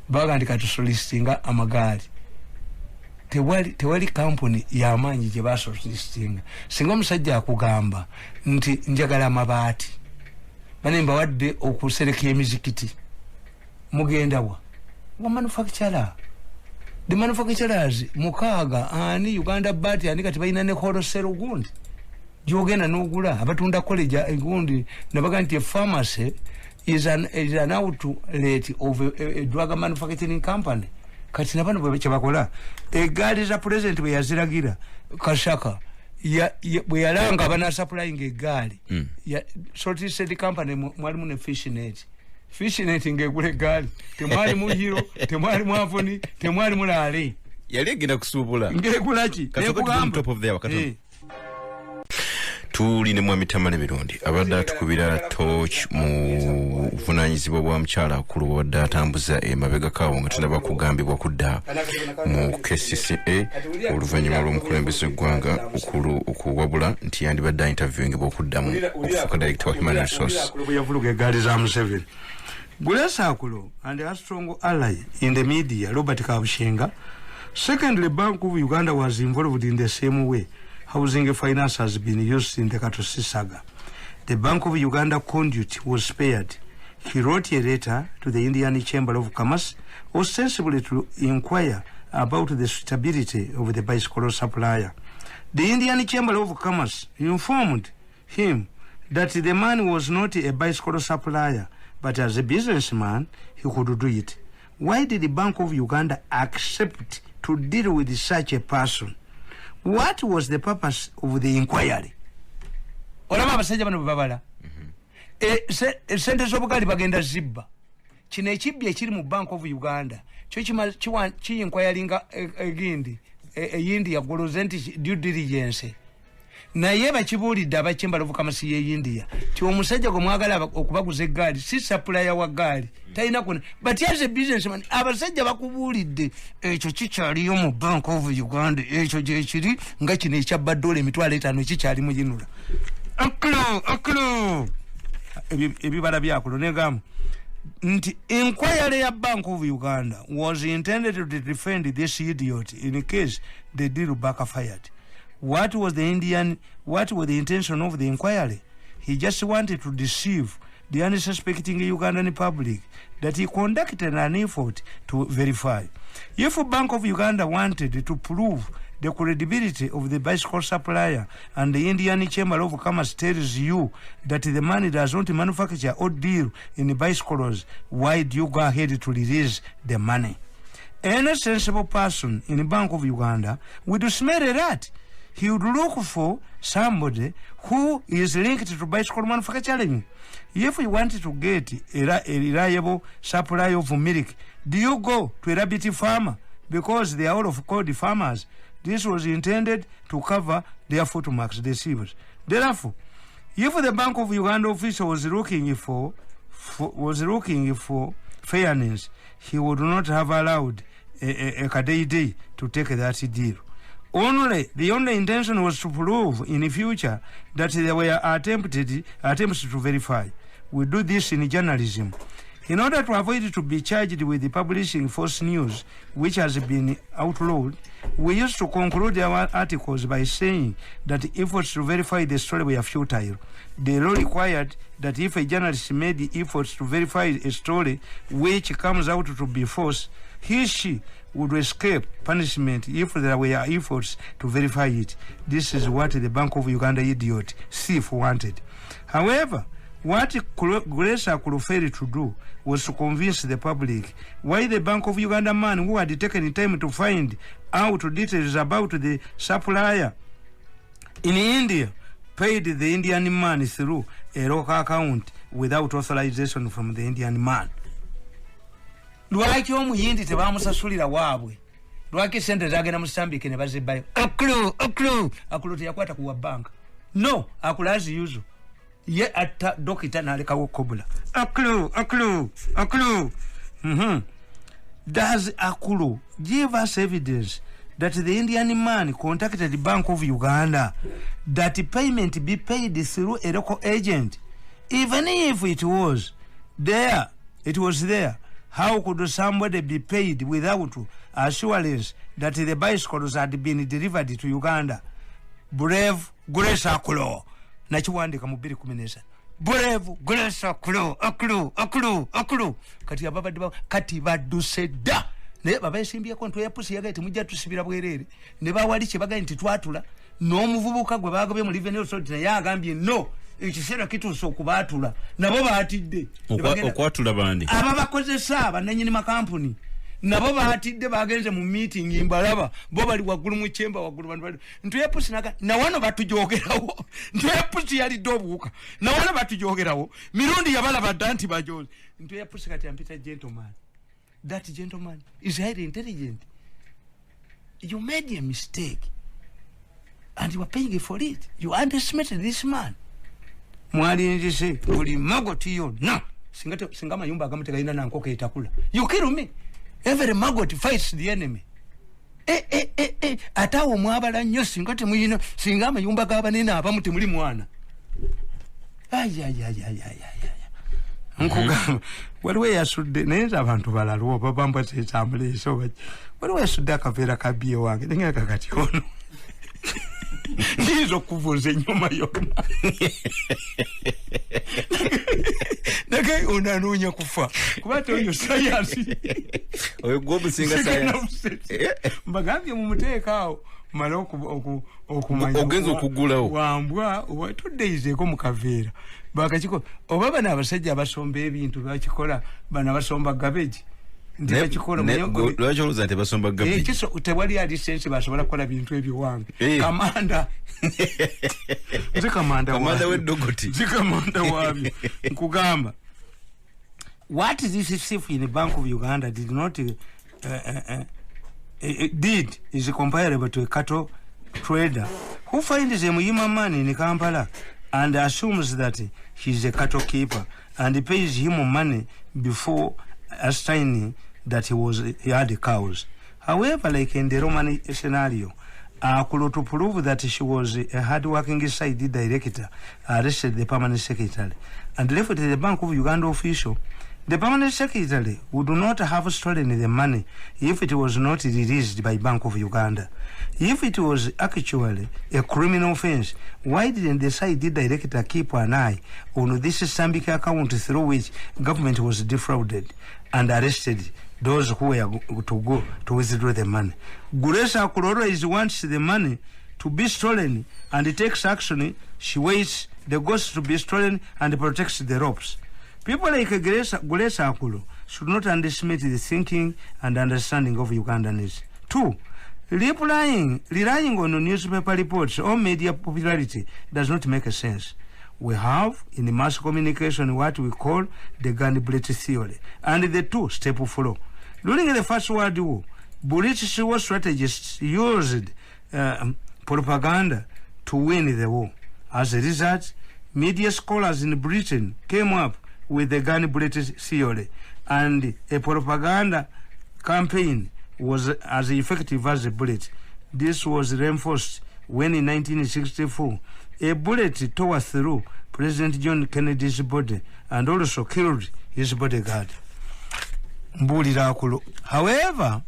Bagandika tusolistinga amagali. Tewali company yamanyi gye basolistinga. Singa omusajja akugamba nti njagala amabaati. Banemba wadde okusereka emizikiti. Mugenda wa manufacturer. The manufacturers mukaaga ani Uganda bati ani kati bayina ne wholesale gundi. Jogena n'ogula abatunda college gundi nabaga nti pharmacy is an outlet of a drug manufacturing company. Kati nabano bwe bakola egaali za president bwe yaziragira Kashaka bwe yalanga abana supplying egaali shortlisted company mwalimu ne Fishernet ngegule egaali temwali mu Hero temwali mu Avon temwali mu Lale yali egenda kusubula ngegulaki kasokoti top of there wakati tuli ne mwami Tamale Mirundi abadde atukubira torch mu vunanyizibwa bwa mukyala akulu wadde atambuza emabega kawo nga tunaba kugambibwa kudda mu KCCA oluvannyuma lw'omukulembeze gwanga okuwabula nti yandibadde interviewingibwa okuddamu okufuuka director wa human resource yavuluga egaali za Museveni. Grace Akulo and a strong ally in the media, Robert Kabushenga. Secondly, Bank of Uganda was involved in the same way. Housing finance has been used in the KCCA saga. The Bank of Uganda conduit was spared. He wrote a letter to the Indian Chamber of Commerce, ostensibly to inquire about the suitability of the bicycle supplier. The Indian Chamber of Commerce informed him that the man was not a bicycle supplier, but as a businessman, he could do it. Why did the Bank of Uganda accept to deal with such a person? What was the purpose of the inquiry? Olama abasajja bano babala. Sente z'obugaali bagenda zibba. Kino ekibbi ekiri mu Bank of Uganda. Kyo inquiringa egindi. Eyindi ya golozenti due diligence. Naye bakibuulidde abachemba of commerce ye India. Ti omusajja gwe mwagala okubaguza eggaali si supplier wa gaali. Talina kuna. But as a businessman, abasajja bakubuulidde ekyo kikyaliyo mu Bank of Uganda. Ekyo gye kiri nga kino ekyabba $5 kikyali mu yinula. Akulo. Ebibala byakulo negamu. Nti inquiry ya Bank of Uganda was intended to defend this idiot in case the deal backfired. What was the intention of the inquiry? He just wanted to deceive the unsuspecting Ugandan public that he conducted an effort to verify. If Bank of Uganda wanted to prove the credibility of the bicycle supplier and the Indian Chamber of Commerce tells you that the money does not manufacture or deal in bicycles, why do you go ahead to release the money? Any sensible person in the Bank of Uganda would smell a rat. he would look for somebody who is linked to bicycle manufacturing. If you want to get a reliable supply of milk, do you go to a rabbit farmer? Because they are all of course farmers. This was intended to cover their footmarks, the receivers. Therefore, if the Bank of Uganda official was looking for fairness, he would not have allowed a KCCA to take that deal. The only intention was to prove in the future that there were attempts to verify. We do this in journalism. In order to avoid to be charged with the publishing false news, which has been outlawed, we used to conclude our articles by saying that efforts to verify the story were futile. The law required that if a journalist made the efforts to verify a story which comes out to be false, she would escape punishment if there were efforts to verify it. This is what the Bank of Uganda idiot thief wanted. However, what Grace Akulo failed to do was to convince the public why the Bank of Uganda man who had taken time to find out details about the supplier in India paid the Indian man through a local account without authorization from the Indian man. Lwaki omuyindi tebamusasulira waabwe? Lwaki sente zagenda musambike ne bazibayo? Akulo teyakwata kuwa bank. No, Akulo as usual. Ye ata dokita nalekawo kobula. Akulo. Does Akulo give us evidence that the Indian man contacted the Bank of Uganda that payment be paid through a local agent? Even if it was there, how could somebody be paid without assurance that the bicycles had been delivered to Uganda? Brave Grace Akulo. Nachiwandika mu 2017. Brave Grace Akulo. Kati ababa kati baduseda. Ne baba esimbye konto ya pusi yaga timujja tusibira bwerere. Ne bawali kibaga nti twatula n'omuvubuka gwe bagobye mu Revenue Authority na yagambye no. Ekisera kitu sokubatula nabo baatidde okwatula bandi ababakozesa abananyini makampuni nabo baatidde bagenze mu meeting imbalaba bo bali wagulu mu chemba wagulu bantu bali ntuyepusinaga na wano batujogerawo ntuyepusi yali dobuka na wano batujogerawo Mirundi yabala badanti bajoze ntuyepusika tampita gentleman. That gentleman is highly intelligent. You made a mistake and you are paying for it. You underestimated this man. Mwali njise buli magoti yonna singa mayumba agamuteka ina nankoko etakula. You kill me. Every maggot fights the enemy. Atawo mwabala nnyo singa temuyina singa mayumba g'abanene abamuti muli mwana. Nkugamba waliwo yasudde naye abantu balaliwo babamba Tamale so waliwo yasudde akaveera kabye wange nenga kakati ono ndizo kuvuza nyuma yona nagai onanonya kufa kubate oyo science oyo gobu singa science mbagambye mu muteekao maloko okumanya ogenzo kugulawo wambwa watuddeizeko mu kaveera bakachiko obaba n'abasajja abasomba ebintu bakikola bana basomba garbage ndiye chikola mwenyewe lwacho luzate basomba garbage kiso tewali license basobola kola bintu ebyo wange kamanda kamanda wedogoti zikamanda wabi nkugamba what is this chief in the Bank of Uganda did not did is comparable to a cattle trader who finds a Muyima man in Kampala and assumes that he's a cattle keeper and pays him money before assigning that he had cows. However, like in the Roman scenario, Akulo to prove that she was a hard-working side director arrested the permanent secretary and left the Bank of Uganda official. The permanent secretary would not have stolen the money if it was not released by Bank of Uganda. If it was actually a criminal offense, why didn't the side director keep an eye on this Sambik account through which government was defrauded and arrested those who were to go to withdraw the money? Grace Akulo is wants the money to be stolen and takes action. She waits the ghost to be stolen and protects the ropes. People like Grace Akulo should not underestimate the thinking and understanding of Ugandans. 2. Relying on newspaper reports or media popularity does not make a sense. We have in mass communication what we call the gun bullet theory and the two-step flow. During the First World War, British war strategists used propaganda to win the war. As a result, media scholars in Britain came up with the gun bullet theory, and a propaganda campaign was as effective as a bullet. This was reinforced when in 1964 a bullet tore through President John Kennedy's body and also killed his bodyguard. However,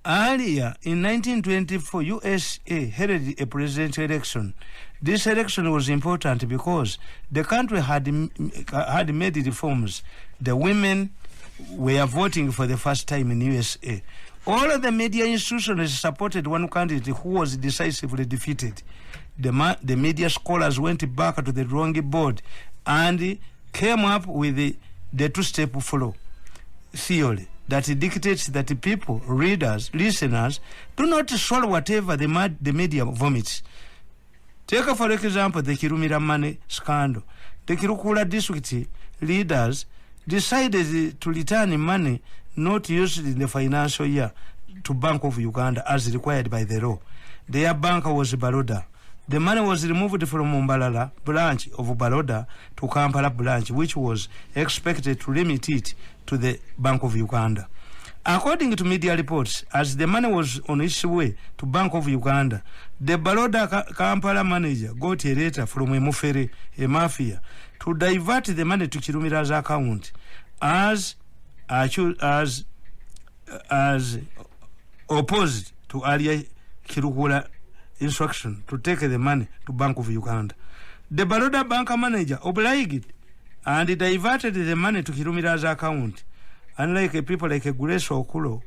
earlier in 1924, USA held a presidential election. This election was important because the country had made reforms. The women were voting for the first time in USA. All of the media institutions supported one candidate who was decisively defeated. The media scholars went back to the drawing board and came up with the two-step flow theory that dictates that people, readers, listeners, do not swallow whatever the media vomits. Take for example the Kirumira money scandal. The Kirukula district leaders decided to return money not used in the financial year to Bank of Uganda as required by the law. Their bank was Baroda. The money was removed from Mumbalala branch of Baroda to Kampala branch, which was expected to limit it to the Bank of Uganda. According to media reports, as the money was on its way to Bank of Uganda, the Baroda Kampala manager got a letter from a Mufere, a mafia, to divert the money to Kirumira's account as opposed to earlier Kirukula instruction to take the money to Bank of Uganda. The Baroda bank manager obliged and diverted the money to Kirumira's account, unlike people like Grace Akulo,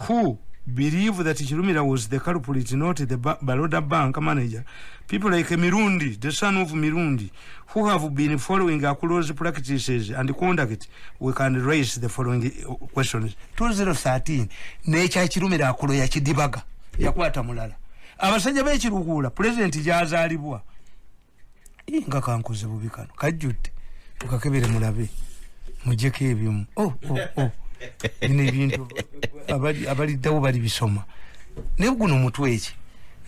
who believe that Kirumira was the culprit, not the Baroda bank manager. People like Mirundi, the son of Mirundi, who have been following Akulo's practices and conduct. We can raise the following questions. 2013, nature Kirumira Akulo ya Chidibaga, yakwata mulala. Abasajja b'ekirugula president gyazaalibwa nga kankuze bubikano kajjudde tukakebere mulabe mujjeko ebimu bino ebintu abaliddawo bali bisoma ne guno mutwe eki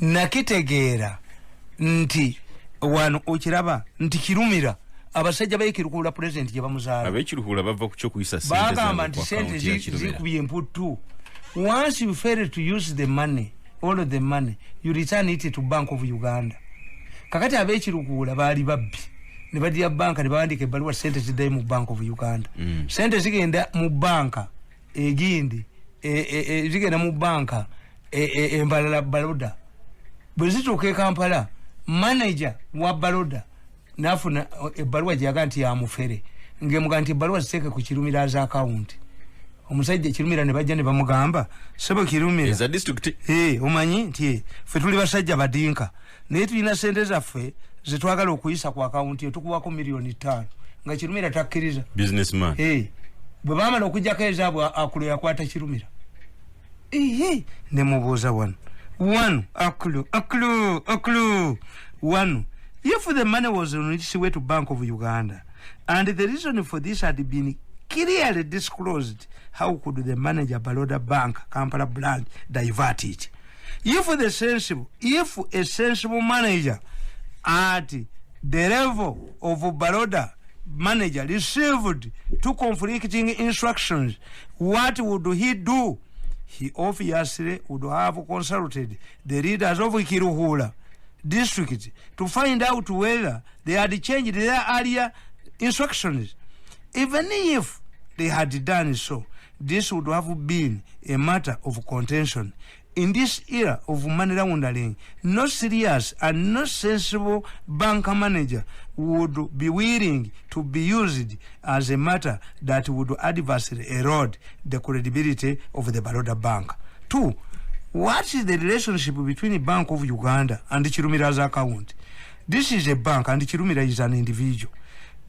nakitegeera nti wano okiraba nti Kirumira abasajja b'ekirugula president gye bamuzaala ab'ekirugula bava ku kyokuyisa ssente bagamba nti ssente zikubye emputtu. Once you fail to use the money, all of the money, you return it to Bank of Uganda. Kakati ab'ekirugula baali babbi ne badira banka ne bawandika ebbaluwa ssente ziddayo mu Bank of Uganda. Ssente zigenda mu banka egindi zigenda mu banka embalala Baroda. Bwe zituuka e Kampala, manager wa Baroda n'afuna ebbaluwa gyaga nti ya Mufere ng'emuga nti ebbaluwa ziteeke ku Kirumira's account. Omusajja Kirumira ne bajja ne bamugamba sebo Kirumira is a district omanyi nti ffe tuli basajja badinka naye tulina ssente zaffe zetwagala okuyisa ku akawunti yo tukuwako $5,000,000 nga Kirumira takkiriza businessman bwe baamala okujjako ezaabwe Akulo yakwata Kirumira ne mubuuza wano Akulo wano if the money was on its way to Bank of Uganda and the reason for this had been clearly disclosed, how could the manager Baroda Bank Kampala branch divert it? If a sensible manager at the level of Baroda manager received two conflicting instructions, what would he do? He obviously would have consulted the leaders of Kiruhura district to find out whether they had changed their earlier instructions. Even if they had done so, this would have been a matter of contention. In this era of money laundering, no serious and no sensible bank manager would be willing to be used as a matter that would adversely erode the credibility of the Baroda Bank. 2. What is the relationship between the Bank of Uganda and Kirumira's account? This is a bank and Kirumira is an individual.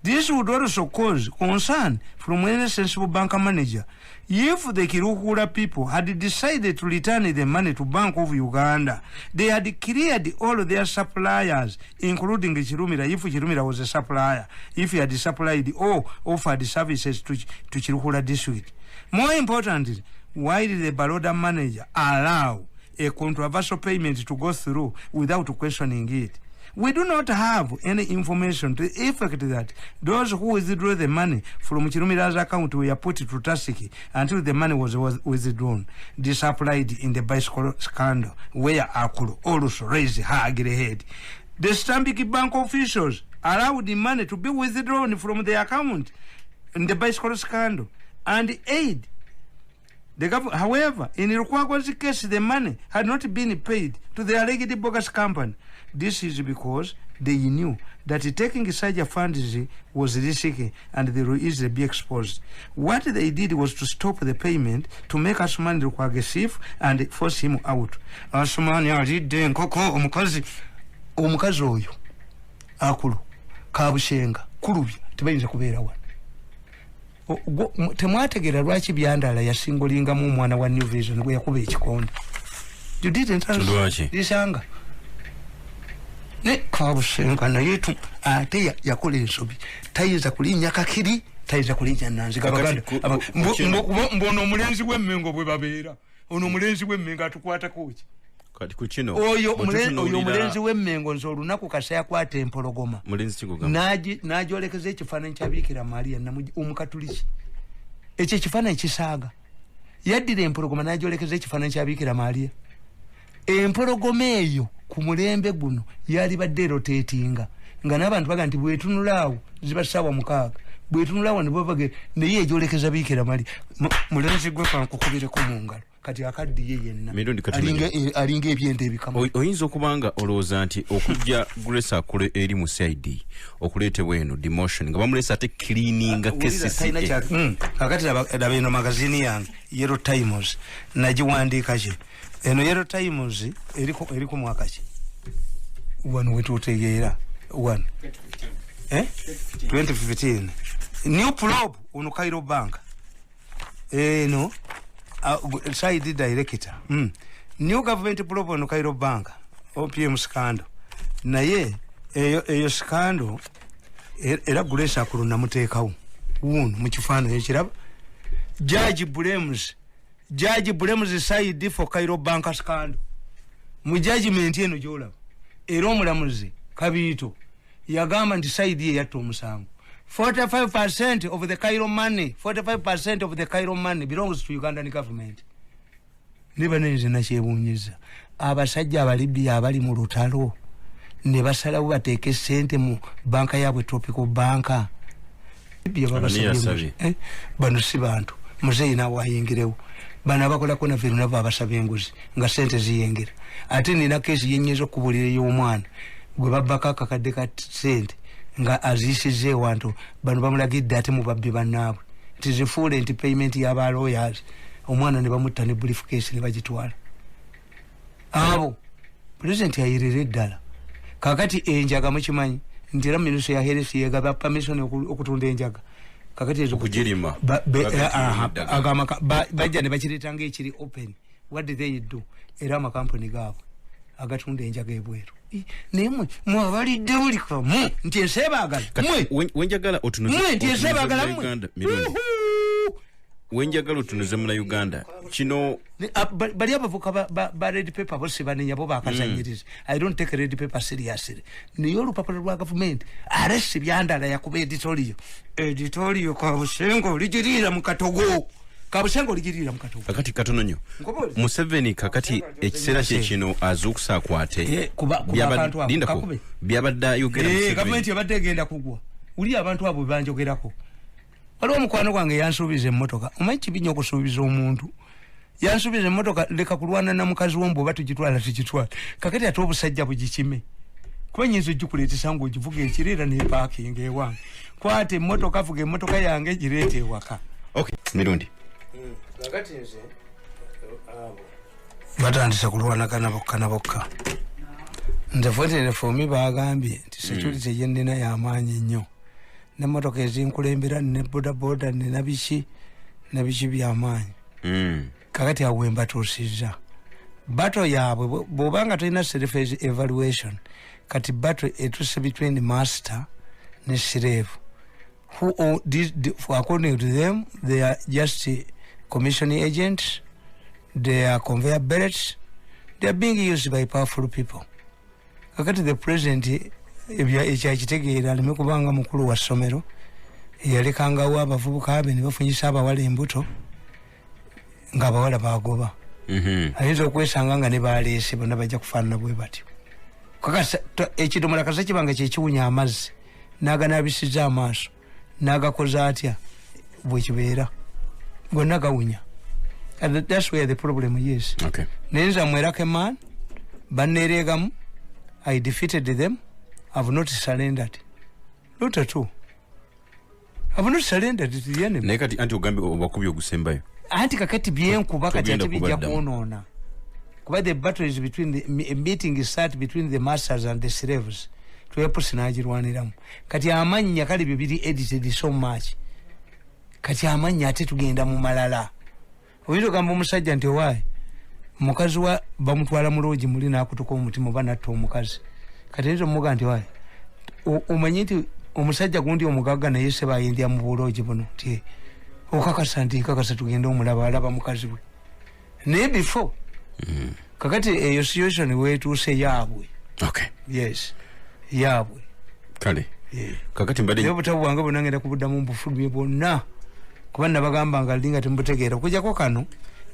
This would also cause concern from any sensible bank manager if the Kirukura people had decided to return the money to Bank of Uganda. They had cleared all their suppliers, including Chirumira, if Chirumira was a supplier, if he had supplied or offered services to Chirukura district. More importantly, why did the Baroda manager allow a controversial payment to go through without questioning it? We do not have any information to the effect that those who withdrew the money from Chirumira's account were put to Tasiki until the money was withdrawn. This applied in the bicycle scandal, where Akulo also raised her ugly head. The Stambiki Bank officials allowed the money to be withdrawn from the account in the bicycle scandal and aid the government. However, in Lwakwa's case, the money had not been paid to the alleged bogus company. This is because they knew that taking such a funds was risky and they would easily be exposed. What they did was to stop the payment to make Asumani Lwaki safe and force him out. Asumani alidde nkoko omukazi oyo Akulo kabushenga kulubya tebayinza kubeera wano. Temwategera lwaki byandala yasingolinga mu mwana wa New Vision gwe yakuba ekikondo. You didn't answer. Isanga ne kabushenga na yetu ate yakola ensobi tayiza kulinya kakiri tayiza kulinya nanzi gabaganda mbono omulenzi w'emmengo bwe babeera ono omulenzi w'emmengo atukwata kuki kati ku kino oyo omulenzi w'emmengo nzo olunaku kasa yakwata empologoma mulenzi kigogamba najolekeza ekifaananyi kya Bikira Maria omukatuliki ekyo ekifaananyi kisaaga yaddira empologoma najolekeza ekifaananyi kya Bikira Maria. Empologoma eyo ku mulembe guno yali badde rotatinga nga n'abantu baga nti bwetunulaawo ziba ssaawa 6 bwetunulaawo ne bavage naye ejolekeza Bikira Maria mulenzi gwe kankukubireko mu ngalo kati akaddiye yenna alinga ebyente ebikama. Oyinza okubanga olowooza nti okujja Grace Akulo eri mu CID okuleetebwa eno demotion nga bamulesa ate cleaning KCCA. Kakati laba eno magazini yange Yellow Times nagiwandiika kye eno Yellow Times eriko mwaka ki wano wetutegeera 2015 new probe on Cairo Bank no side director new government probe on Cairo Bank OPM scandal naye eyo scandal era Grace Akulo namuteekawo wuno mu kifaananyi ekiraba Judge blames side for Cairo Bank scandal mu judgment eno gyolaba era omulamuzi Kabiito yagamba nti side ye yatta omusango. 45% of the Cairo money, 45% of the Cairo money belongs to Ugandan government. Niba neze na kyebunyiza abasajja abalibya abali mu lutalo ne basalawo bateeke sente mu banka yaabwe Tropical Banka. Bano si bantu muzeyi nawe ayingirewo bana bakolako na vero nabo abasaba enguzi nga sente ziyengera ate nina kesi yenyezo kubulira y'omwana gwe babbaka akakadde ka sente nga azisize wantu bano bamulagidde ate mu babbi bannaabwe nti zifuule nti payment y'aba lawyers omwana ne bamutta ne briefcase ne bagitwala abo president ayirire ddala kakati enjaga mukimanyi nti era ministry ya health yegaba permission okutunda enjaga kakati ezo kujirima agama bajja ne bakiretanga ekiri open. What did they do? Era ama company gaabo agatunda enjaga ebweru nemwe mwabalidde bulika mu nti ensebaagala wenjagala otunuze nti ensebaagala mu wenjagala otunuze mu Uganda kino bali abavuka ba red paper bose banenya bo bakazanyiriza. I don't take red paper seriously. Niyo olupapula lwa government arrest byandala yakuba editorial kwa Busengo ligirira mu Katogo Kabusengo ligirira mu Katogo kakati katono nnyo Museveni kakati ekiseera kye kino azukusa akwate byabadde ayogera government yabadde egenda kugwa uli abantu abo banjogerako. Waliwo omukwano gwange yansuubiza emmotoka omanyi kibinya okusuubiza omuntu yansuubiza emmotoka leka kulwana na mukazi wombo oba tugitwala kakati ate obusajja bugikime kuba nyinza ojjikuleetesa ng'ogivuga ekirera neepaaking ewange kwate emmotoka vuga emmotoka yange gireeta ewaka. Okay Mirundi kakati nze batandise kulwanagana bokka nze foterefomi bagambye nti security gye nnina y'amaanyi nnyo ne motoka ezinkulembera ne bodaboda ne nabishi byamaanyi kakati awo mbatuusizza battle yaabwe bw'obanga tulina self evaluation kati battle etuse between the master ne slave who according to them they are just commissioning agents, they are conveyor belts, they are being used by powerful people. Kakati the president ekyakitegeera aleme kubanga mukulu wa ssomero yalekangawo abavubuka abe ne bafunyisa abawala embuto ng'abawala bagoba ayinza okwesanga nga ne baleese bonna bajja kufaanana bwe batyo kakasa ekidomola kasa kibanga kyekiwunya amazzi n'aganaabisiza amaaso n'agakoza atya bwe kibeera gonna gawunya. And that's where the problem is. Okay. Nenza mwerake man banneregamu I defeated them. I have not surrendered. Not at all. I have not surrendered to the enemy. Nekati anti ugambi wakubi ogusembayo. Anti kakati byenkuba kati ate bijja kuonoona. Kuba the battle is between the meeting is start between the masters and the slaves. Tuyapusinagirwaniramu. Kati amanya kali bibiri edited so much. Kati amanya ate tugenda mu malala. Oyinza gamba omusajja nti waayi mukazi wa bamutwala mu loogi muli n'akutuka omutima oba natta omukazi kati nzo muga nti waayi omanyi nti omusajja gundi omugagga naye se bayindya mu buloogi buno nti okakasa nti kakasa tugenda omulaba alaba mukazi we naye before kakati eyo situation weetuuse yaabwe. Okay. Yes yaabwe kale kakati mbadde obutabu bwange bunangenda kubuddamu mbufulumye bwonna kuba nabagamba nga linga tembutegeera okujjako kano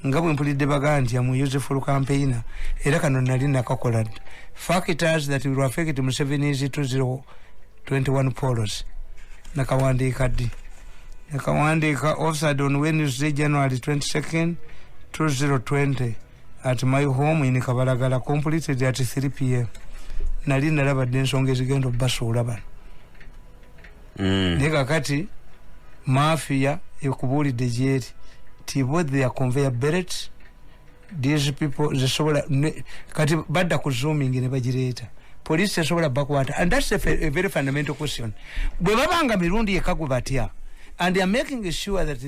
nga bwe mpulidde bagaa nti amu useful campaigner era kano nali nakakola factors that will affect Museveni's 2021 polls nakawandiika ddi nakawandiika offered on Wednesday January 22nd 2020 at my home in Kabalagala completed at 3 p.m. nali nalabadde ensonga ezigenda obbasuula bano naye kakati mafia ekubulidde gyeri ti both their conveyor belts these people zesobola kati badda ku zooming ne bagireeta police esobola bakwata and that's a very fundamental question bwe babanga mirundi ekagu batya and they are making sure that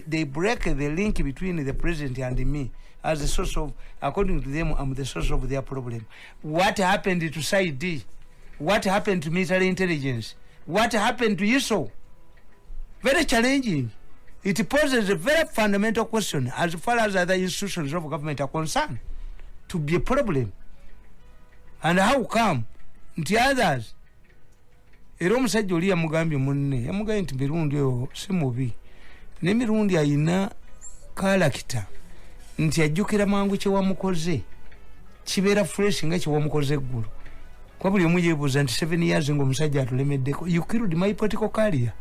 they break the link between the president and me as the source of, according to them, I'm the source of their problem. What happened to SID? What happened to military intelligence? What happened to ISO? Very challenging. It poses a very fundamental question as far as other institutions of government are concerned to be a problem. And how come the others? Era omusajja oli yamugambye munne yamugambye nti Mirundi oyo si mubi ne Mirundi ayina kalakita nti ajjukira mangu kye wamukoze kibeera fresh nga kye wamukoze eggulu kwa buli omu yeebuuza nti 7 years ng'omusajja atulemeddeko you killed my political career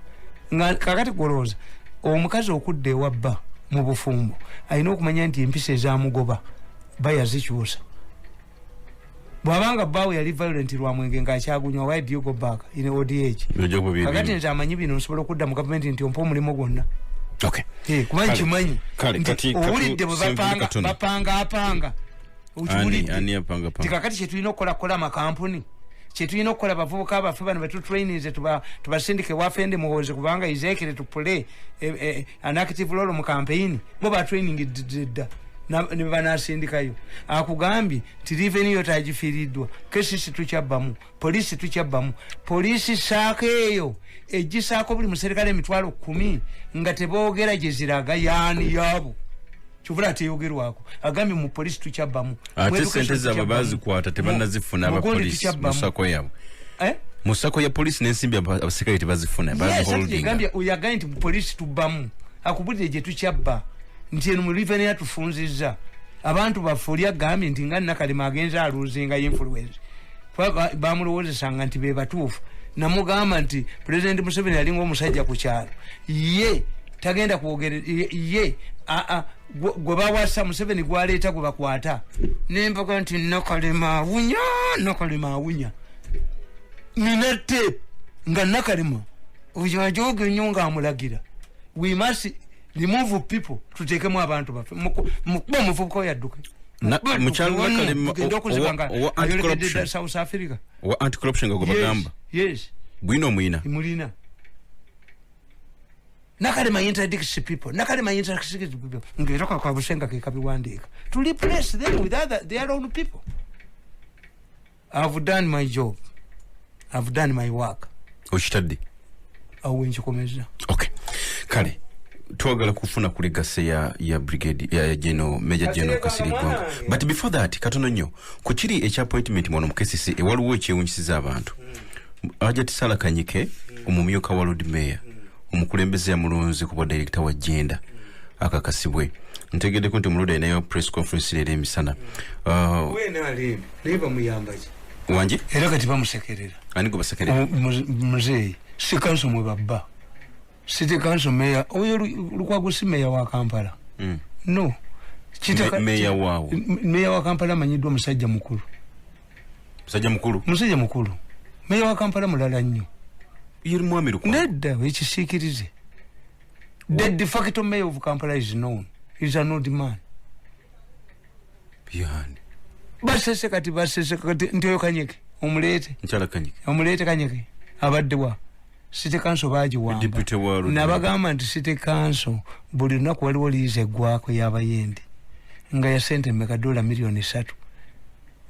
nga kakati kulowooza omukazi okudda ewabba mu bufumbo alina okumanya nti empisa ezamugoba bayazikyusa bwabanga bawe yali violent lwa mwenge ng'akyagunywa why do you go back in old age kakati nti amanyi bino nsobola okudda mu gavumenti nti ompa omulimu gwonna kuba nkimanyi owulidde bwe bapanga ukiwulidde kakati kyetulina okukolakola amakampuni kyetulina okukola abavubuka abaffe bano betutrainize tubasindike wafende muhoze kubanga izekere tupule an active role mu campaign bo batraining dda ne banasindikayo akugambye ti revenue yotagifiiriddwa KCCA tukyabbamu polisi tukyabbamu polisi saako eyo egisaako buli muserikale emitwalo 10 nga teboogera gye ziraga yaani yaabo kyovula teyogerwako agambye mu polisi tukyabbamu ate sente zaabwe bazikwata tebannazifuna abapolisi musako yabwe musako ya polisi n'ensimbi abaserikale tebazifuna bagambye oyagambye nti mu polisi tubbamu akubulire gye tukyabba nti eno mu revenue yatufunzizza abantu baffe oli agambye nti nga Nakalema agenza aluuzinga influence bamulowoozesanga nti be batuufu namugamba nti President Museveni alinga omusajja ku kyalo ye tagenda kwogera ye gwe bawasa Museveni gwaleeta gwe bakwata nembaga nti Nakalema awunya nina tape nga Nakalema ojajoga ennyo ng'amulagira we must remove people tuteekemu abantu baffe mukuba omuvubuka yadduka mukyalo Nakalema Ayogedde South Africa anti-corruption nga gwe bagamba yes gwina omuyina mulina nakale my interdicts people ngeroka kwa bushenga ke kabiwandika to replace them with their own people. I've done my job, I've done my work. Oshitadde awenchikomeza. Okay, kale twagala kufuna ku legacy ya brigade ya Major General Kasirye Gwanga, but before that katono nnyo ku kiri echa appointment mwono mu KCCA waliwo ekyewunyisiza abantu. Ajati Sala Kanyike omumyuka wa Lord Mayor omukulembeze yamulonze kuba director wa gender akakasibwe. Ntegedde ko nti muluda inayo press conference lero emisana. Wena leba muyambaje wanje era kati bamusekerera ani go basekerera muzee si kanso mwe babba city council mayor oyo lukwagusi mayor wa Kampala. No kitaka mayor wao mayor wa Kampala manyidwa musajja mukulu mayor wa Kampala mulala nnyo yiri mwami lukwa nedda ekisikirize. The de facto mayor of Kampala is known. He's an old man. Yani basese kati ntoyo Kanyike omulete nchala Kanyike omulete Kanyike abaddewa city council baji wamba deputy wa nabagamba nti city council buli lunaku waliwo liize gwako y'abayindi nga ya sente meka $3 million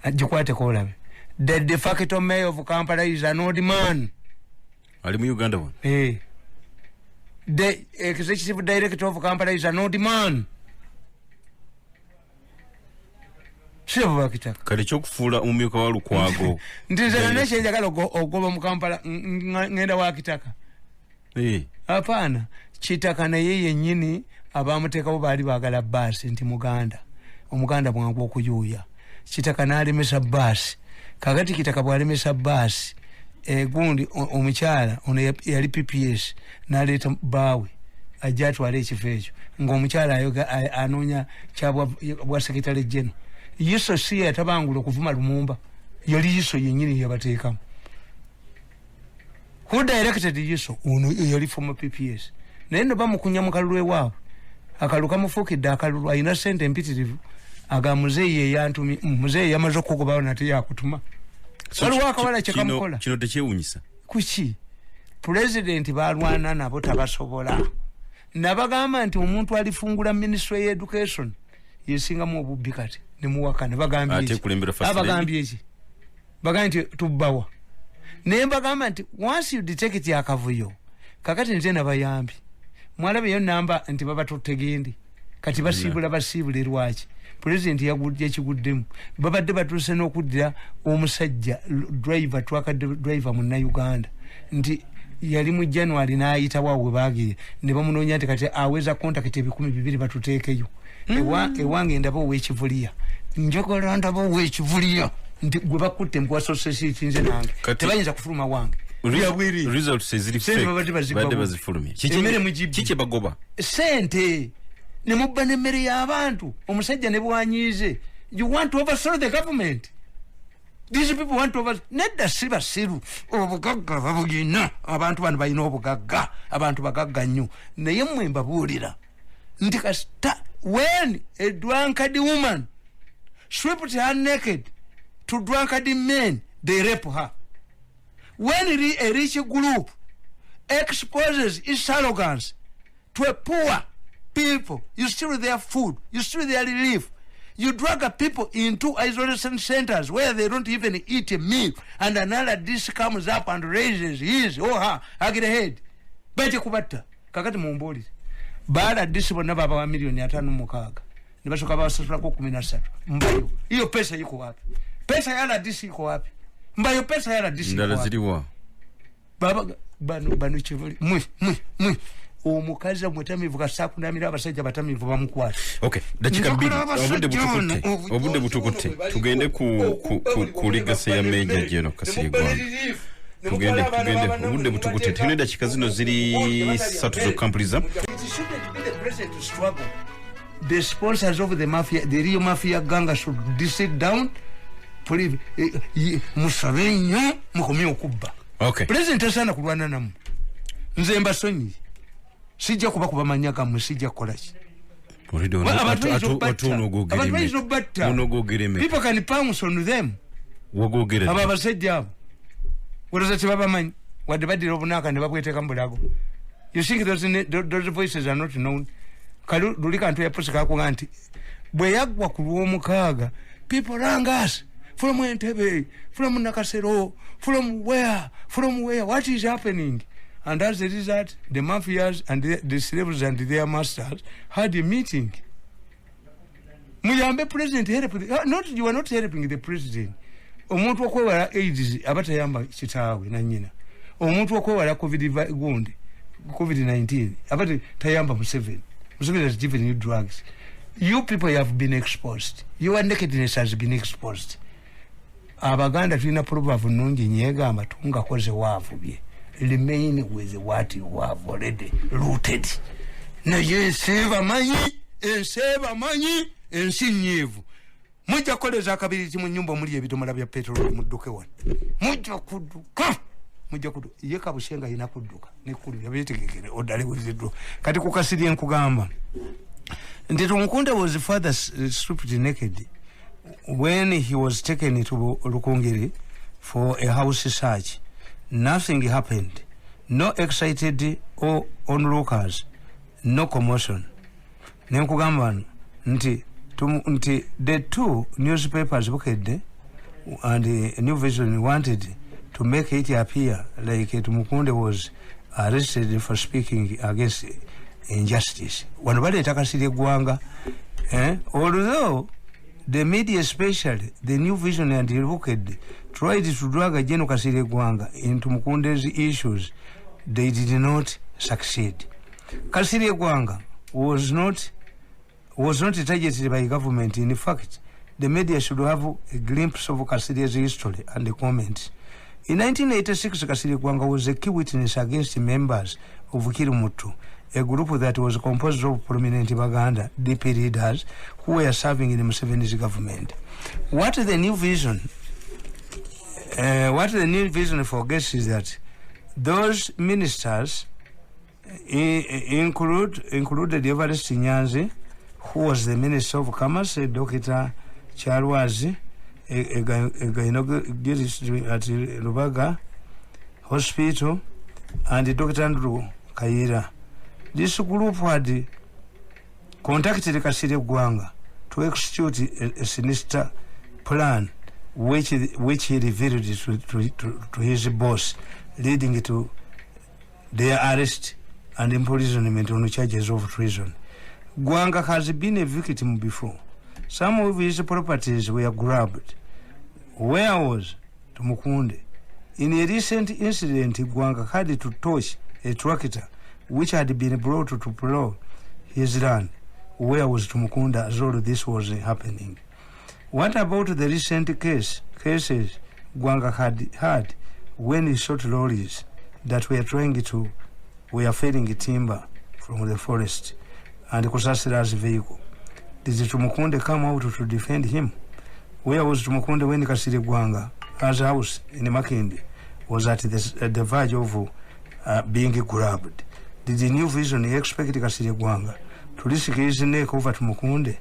ajikwate kolabe. The de facto mayor of Kampala is an old man. Ali mu Uganda one. The executive director of Kampala is an old man. Sebo bakitaka kale kyokufula omumyuka wa Lukwago ndizana neshenjagala ogoba mu Kampala ngenda wakitaka hapana kitaka na yeye nyini abamuteekawo baali baagala basi nti omuganda bwangu okuyuya kitaka n'alemesa basi kakati kitaka bwalemesa basi gundi omukyala ono yali PPS n'aleeta bawe ajja atwala ekifo ekyo ng'omukyala anoonya kyabwa sekretary general Yiso si atabangula okuvuma Lumumba yali Yiso yennyini yabateekamu. Who directed Yiso? Ono yali former PPS. Naye no bamukunya mu kalulu ewaabwe akalulu kamufuukidde akalulu alina ssente empitirivu aga muzeeyi eyantumi muzeeyi yamaze okugobawo nate yakutuma waliwo akawala kyekamukola kino tekyewunyisa kuki president balwana nabo tabasobola nabagamba nti omuntu alifungula ministry ya education yesinga mu obubbi kati nemuwakana bagambye eki bagambye nti tubbawa naye mbagamba nti once you detect akavuyo kakati nze nabayambi mwalabe yo namba nti baba tutegendi kati basiibula Lwaki president yagudde ekiguddemu babadde batuuse n'okuddira omusajja driver twakadde driver mu Uganda nti yali mu January n'ayita wawe baagire ne bamunoonya nti kati aweza contact 200 batuteekeyo ewange ndabo wekivuliya njogera ndabo wekivuliya nti gwe bakutte mu association kinze nange tebayinza kufuluma wange result says ziri fake bade bazifulumye kiki bagoba sente ne mubba n'emmere y'abantu omusajja ne bwanyize. You want to overthrow the government. These people want to nedda sibasiru obugagga babugina abantu bano balina obugagga abantu bagagga nnyo naye mmwe mbabuulira nti kasita when a drunkard woman stripped her naked to drunkard men they rape her. When a rich group exposes its arrogance to a poor people, you steal their food, you steal their relief, you drag people into isolation centers where they don't even eat a meal, and another dish comes up and raises his or her head. Baje kubata kakati mumboli baada dish bonna baba wa milioni 5.6 nibashoka basasula ko 13 mbayo hiyo pesa iko wapi? Pesa ya dish iko wapi? Mbayo pesa ya dish iko wapi? Ndala ziliwa baba banu chivuli mwi omukazi omutamivu kasakunamira abasajja batamivu bamukwata. Okay, dakika 2 obudde butukutte tugende ku legacy ya Major General Kasirye Gwanga. Tugende obudde butukutte tugende dakika zino ziri 3 zokampuliza. The sponsors of the mafia, the real mafia gang should sit down. Please Museveni mukomye okubba. Okay, president asana kulwana namu nze mbasonyi sijja kuba kubamanya kamwe sijja kola ki people can pounce on them aba basajja abo waraza tibabamanyi wadde badira obunaka ne babweteka mbulago You think those voices are not known? Lulika ntu ya pusika kuganti. Bweyagwa ku Lwomukaaga, people rang us from Entebbe, from Nakasero, from where? What is happening? And as a result, the mafias and the slaves and their masters had a meeting. Muyambe president help. You are not helping the president. Omuntu okwewala AIDS abatayamba kitaawe na nnyina. Omuntu okwewala COVID-19 abate tayamba Museveni. Museveni has given you drugs. You people have been exposed. Your nakedness has been exposed. Abaganda tulina proverb nungi nyega amatunga koze waavu bye. Remain with what you have already rooted. Na yenseva manyi ensinyevu. Mujja koleza akabiri mu nyumba muli ebitomala bya petrol mudduke wano. Mujja kuduka. Yeka bushenga ina kuduka. Nekuli yabitegekere odale wizidro. Kati kukasiri nkugamba. Ndito Mukunda was further stripped naked when he was taken to Rukungiri for a house search. Nothing happened. No excited or onlookers. No commotion. Nenkugamba nti the two newspapers BW'AKEDDE and the New Vision wanted to make it appear like Mukunda was arrested for speaking against injustice. Although the media, especially the New Vision and the BW'AKEDDE, tried to drag General Kasirye Gwanga into Mukunde's issues, they did not succeed. Kasirye Gwanga was not targeted by government. In fact, the media should have a glimpse of Kasirye's history and the comments. In 1986, Kasirye Gwanga was a key witness against members of Kirumutu, a group that was composed of prominent Baganda DP leaders who were serving in the Museveni's government. What the New Vision forgets is that those ministers included Everest Nyanzi, who was the Minister of Commerce, Dr. Charwazi, a gynecologist at Lubaga Hospital, and Dr. Andrew Kaira. This group had contacted Kasirye Gwanga to execute a sinister plan which he revealed to his boss, leading to their arrest and imprisonment on charges of treason. Gwanga has been a victim before. Some of his properties were grabbed. Where was Tumukunde? In a recent incident, Gwanga had to touch a tractor which had been brought to plow his land. Where was Tumukunda as all this was happening? What about the recent cases Gwanga had when he shot lorries that were felling timber from the forest and Kusasira's vehicle? Did Tumukunde come out to defend him? Where was Tumukunde when Kasirye Gwanga, his house in Makindi, was at the verge of being grabbed? Did the New Vision expect Kasirye Gwanga to risk his neck over Tumukunde?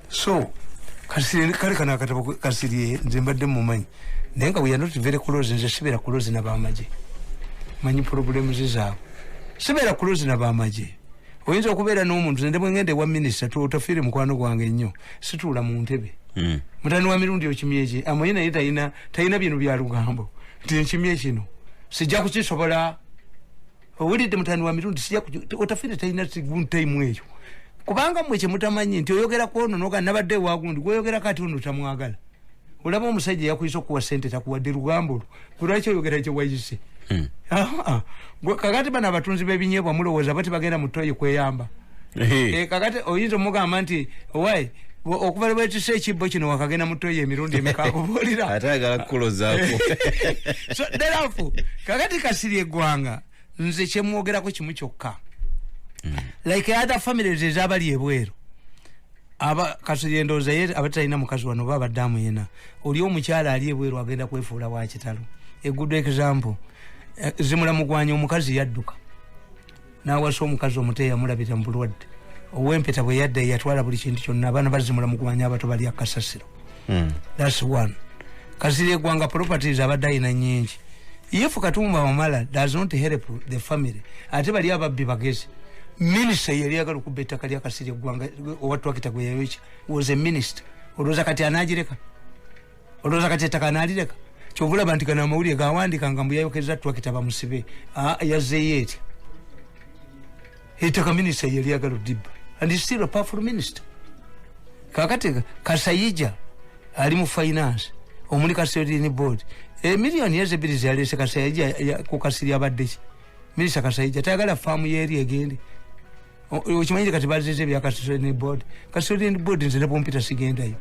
So, Kasirye Zimbabwe Mumanyi. Nenga we are not very close in the Sibera close in Abamaji. Many problems is out. Sibera close in Abamaji. Oyinza okubeera n'omuntu nende bwengende wa minister tutafire mukwano gwange nnyo situula mu ntebe. Mutani wa Mirundi okimyeje amoye naye tayina bino bya lugambo. Nti nkimye kino sijja kukisobola. Owulidde mutani wa Mirundi sijja otafire tayina time eyo. Kubanga mwe kye mutamanyi nti oyogera kwono noga nabadde wagundi gweyogera kati ono tamwagala. Olaba omusajja yakuyisa okuwa ssente takuwadde lugambo kulwaki oyogera kye wayise. Kakati bana abatunzi b'ebinyeebwa mulowooza bati bagenda mu ttooyi kweyamba. Kakati oyinza omugamba nti owaayi okuva bwetisa ekibbo kino wakagenda mu ttooyi emirundi emeka akubuulira. Ate ayagala kukulozaako. So therefore kakati Kasirye Gwanga nze kye mwogerako kimu kyokka. Like other families ezabali ebweru. Kasirye ndowooza ye abatalina mukazi wano baba baddamu yena. Oli omukyala ali ebweru agenda kwefuula wa kitalo. A good example. Zimula mugwanya omukazi yadduka. N'awasa omukazi omuteeya mulabira mu bulwadde. Owempeta bwe yadde yatwala buli kintu kyonna abaana bazimula mugwanya abato bali akasasiro. That's one. Kasirye Gwanga properties abadde ayina nnyingi. If Katumba Wamala does not help the family, atebali ababbi bagezi. Minister yaliagala kubeta kali akasiri gwanga watu wakitagwe which was a minister. Oloza kati anajireka. Oloza kati takanalireka. Chovula bantika na mawuli gawandika ngambu yayokeza twakitaba musibe. Yazeyeti. Hitaka minister yaliagala diba. And he's still a powerful minister. Kakati Kasayija alimu finance. Omuli custodian board. Million years ebirizi alese Kasayija kukasiri abadde. Minister Kasayija tagala farm yeri again. Uchimanyi kati bazize bya custodian board. Custodian board nzene pompita sigenda yo.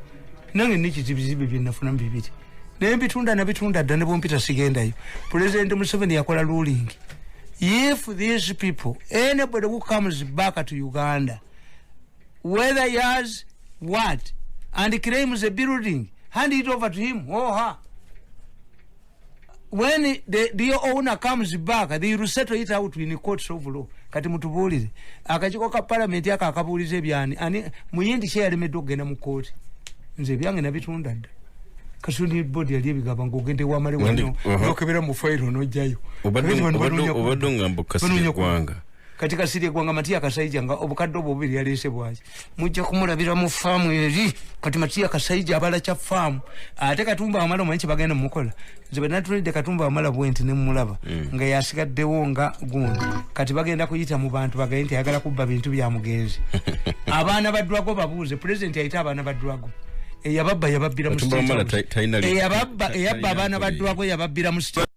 Nange niki zibizibe byennafuna mbibiti. Naye bitunda na bitunda ddane pompita sigenda yo. President Museveni yakola ruling. If these people, anybody who comes back to Uganda, whether he has what, and claims a building, hand it over to him or her. When the owner comes back, they will settle it out in the courts of law. Kati mutubulire. Akachikoka parliament yaka akabulize byani. Ani muyindi share medogena mu court. Nze byange na bitunda. Kasuni body yali bigaba ngogende wa mali wano. Nokebera mu file no jayo. Obadonga mbukasi kwanga. Katika siri gwanga Matia Kasayija nga obukadde obubiri yalese bwaje mujja kumulabira mu farm eri kati Matia Kasayija abala cha farm ate Katumba Wamala mwanchi bagenda mukola nze natulide Katumba Wamala bwenti ne mulaba nga yasigaddewo nga gundi kati bagenda kuyita mu bantu bagenda yagala kubba bintu bya mugenzi abaana badwago babuze president yayita abaana badwago yababba yababbira mu state yababba abaana badwago yababbira mu state